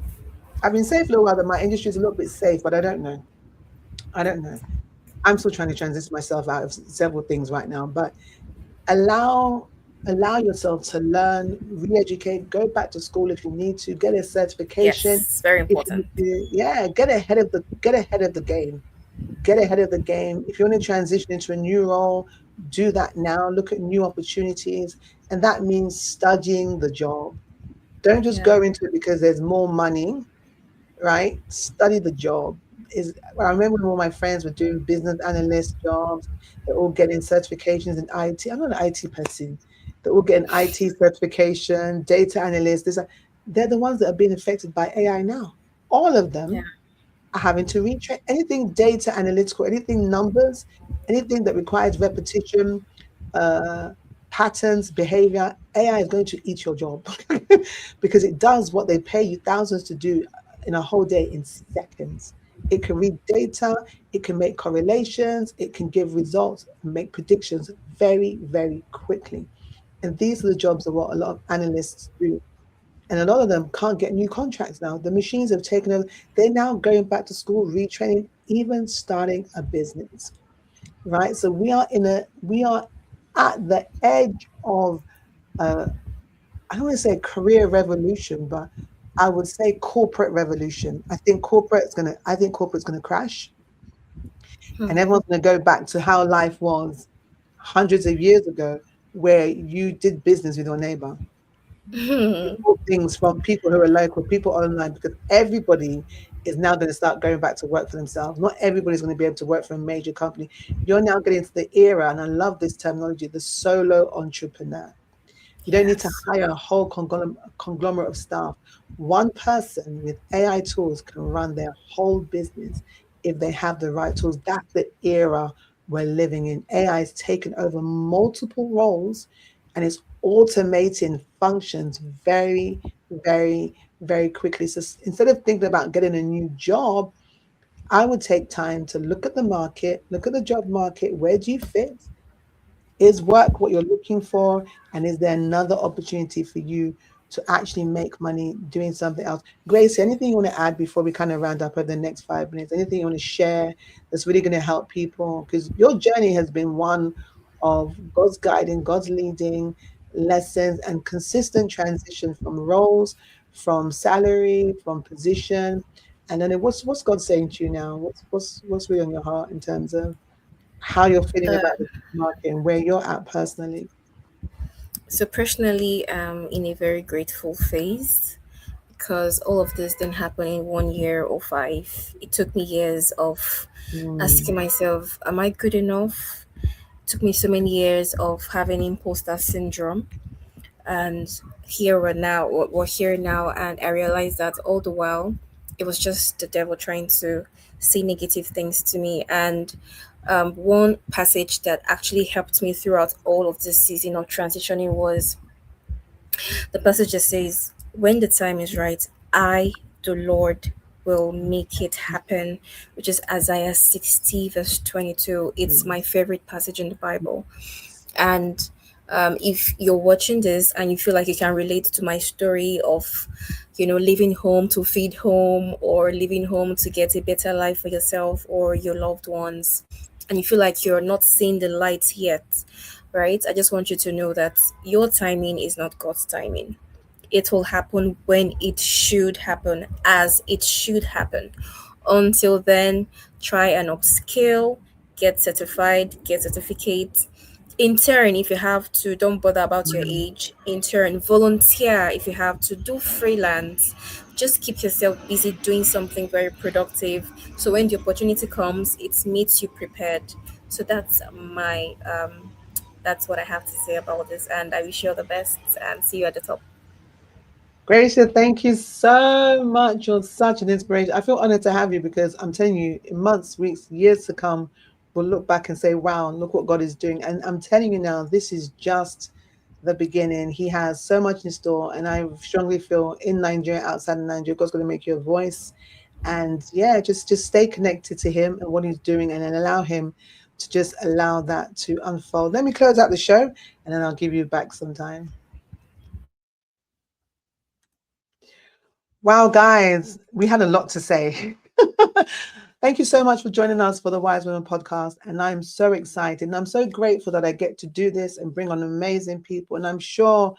I've been saying for a little while that my industry is a little bit safe, but I don't know. I don't know. I'm still trying to transition myself out of several things right now, but allow allow yourself to learn, re-educate, go back to school if you need to, get a certification Yes, very if you important. need to. Yeah, get ahead of the game. Get ahead of the game. If you want to transition into a new role, do that now. Look at new opportunities, and that means studying the job. Don't just Yeah. go into it because there's more money, right? Study the job. Is I remember when all my friends were doing business analyst jobs, they're all getting certifications in IT. I'm not an IT person. They're all getting IT certification, data analysts. They're the ones that are being affected by AI now. All of Yeah. them are having to retrain anything data analytical, anything numbers, anything that requires repetition, uh, patterns, behavior. AI is going to eat your job because it does what they pay you thousands to do in a whole day in seconds. It can read data, it can make correlations, it can give results and make predictions very, very quickly. And these are the jobs of what a lot of analysts do. And a lot of them can't get new contracts now. The machines have taken over. They're now going back to school, retraining, even starting a business, right? So we are at the edge of I don't want to say career revolution, but I would say corporate revolution. I think corporate's gonna crash, and everyone's gonna go back to how life was hundreds of years ago, where you did business with your neighbor. Simple things from people who are local, people online, because everybody is now going to start going back to work for themselves. Not everybody's going to be able to work for a major company. You're now getting to the era, and I love this terminology, the solo entrepreneur. You don't need to Yes. hire a whole conglomerate of staff. One person with AI tools can run their whole business if they have the right tools. That's the era we're living in. AI has taken over multiple roles and it's automating functions very, very, very quickly. So instead of thinking about getting a new job, I would take time to look at the market, look at the job market. Where do you fit? Is work what you're looking for? And is there another opportunity for you to actually make money doing something else? Grace, anything you want to add before we kind of round up over the next 5 minutes? Anything you want to share that's really going to help people? Because your journey has been one of God's guiding, God's leading, lessons, and consistent transition from roles, from salary, from position. And then what's God saying to you now? What's really on your heart in terms of how you're feeling Uh, about the market and where you're at personally? so personally, in a very grateful phase because all of this didn't happen in 1 year or five. It took me years of Mm, asking myself, am I good enough? It took me so many years of having imposter syndrome. And here we're now, we're here now, and I realized that all the while it was just the devil trying to say negative things to me. And one passage that actually helped me throughout all of this season of transitioning was the passage just says, when the time is right, I, the Lord, will make it happen, which is Isaiah 60, verse 22. It's my yes. favorite passage in the Bible. And if you're watching this and you feel like you can relate to my story of, leaving home to feed home or leaving home to get a better life for yourself or your loved ones, and you feel like you're not seeing the light yet, right? I just want you to know that your timing is not God's timing. It will happen when it should happen, as it should happen. Until then, try and upskill, get certified, get certificate. Intern if you have to, don't bother about your Mm. age. Intern, volunteer if you have to, do freelance. Just keep yourself busy doing something very productive. So when the opportunity comes, it meets you prepared. So that's what I have to say about this. And I wish you all the best and see you at the top. Gracia, thank you so much. You're such an inspiration. I feel honored to have you because I'm telling you, in months, weeks, years to come, we'll look back and say, wow, look what God is doing. And I'm telling you now, this is just the beginning. He has so much in store. And I strongly feel in Nigeria, outside of Nigeria, God's going to make you a voice. And yeah, just stay connected to him and what he's doing and then allow him to just allow that to unfold. Let me close out the show and then I'll give you back some time. Wow, guys, we had a lot to say. Thank you so much for joining us for the Wise Women podcast. And I'm so excited and I'm so grateful that I get to do this and bring on amazing people. And I'm sure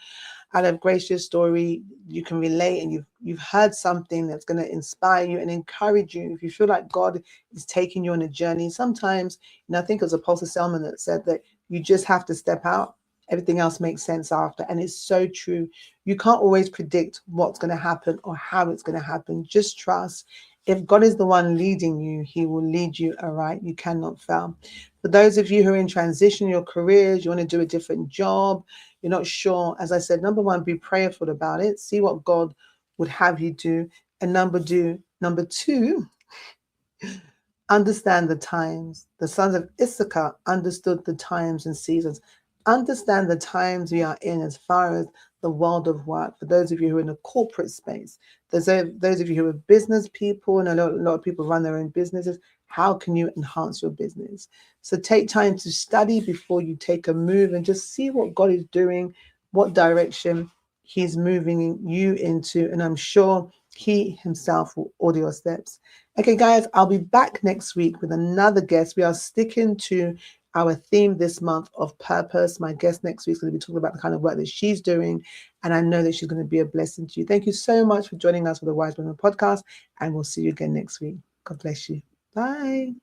out of Gracio's story, you can relate and you've heard something that's going to inspire you and encourage you. If you feel like God is taking you on a journey, sometimes, I think it was Apostle Selman that said that you just have to step out. Everything else makes sense after. And it's so true. You can't always predict what's going to happen or how it's going to happen. Just trust. If God is the one leading you, he will lead you aright. You cannot fail. For those of you who are in transition, your careers, you want to do a different job, you're not sure. As I said, number one, be prayerful about it. See what God would have you do. And number two, understand the times. The sons of Issachar understood the times and seasons. Understand the times we are in as far as the world of work. For those of you who are in a corporate space, those of you who are business people, and a lot of people run their own businesses, how can you enhance your business? So take time to study before you take a move and just see what God is doing, what direction he's moving you into. And I'm sure he himself will order your steps. Okay, guys, I'll be back next week with another guest. We are sticking to our theme this month of purpose. My guest next week is going to be talking about the kind of work that she's doing, and I know that she's going to be a blessing to you. Thank you so much for joining us for the Wise Women podcast, and we'll see you again next week. God bless you. Bye.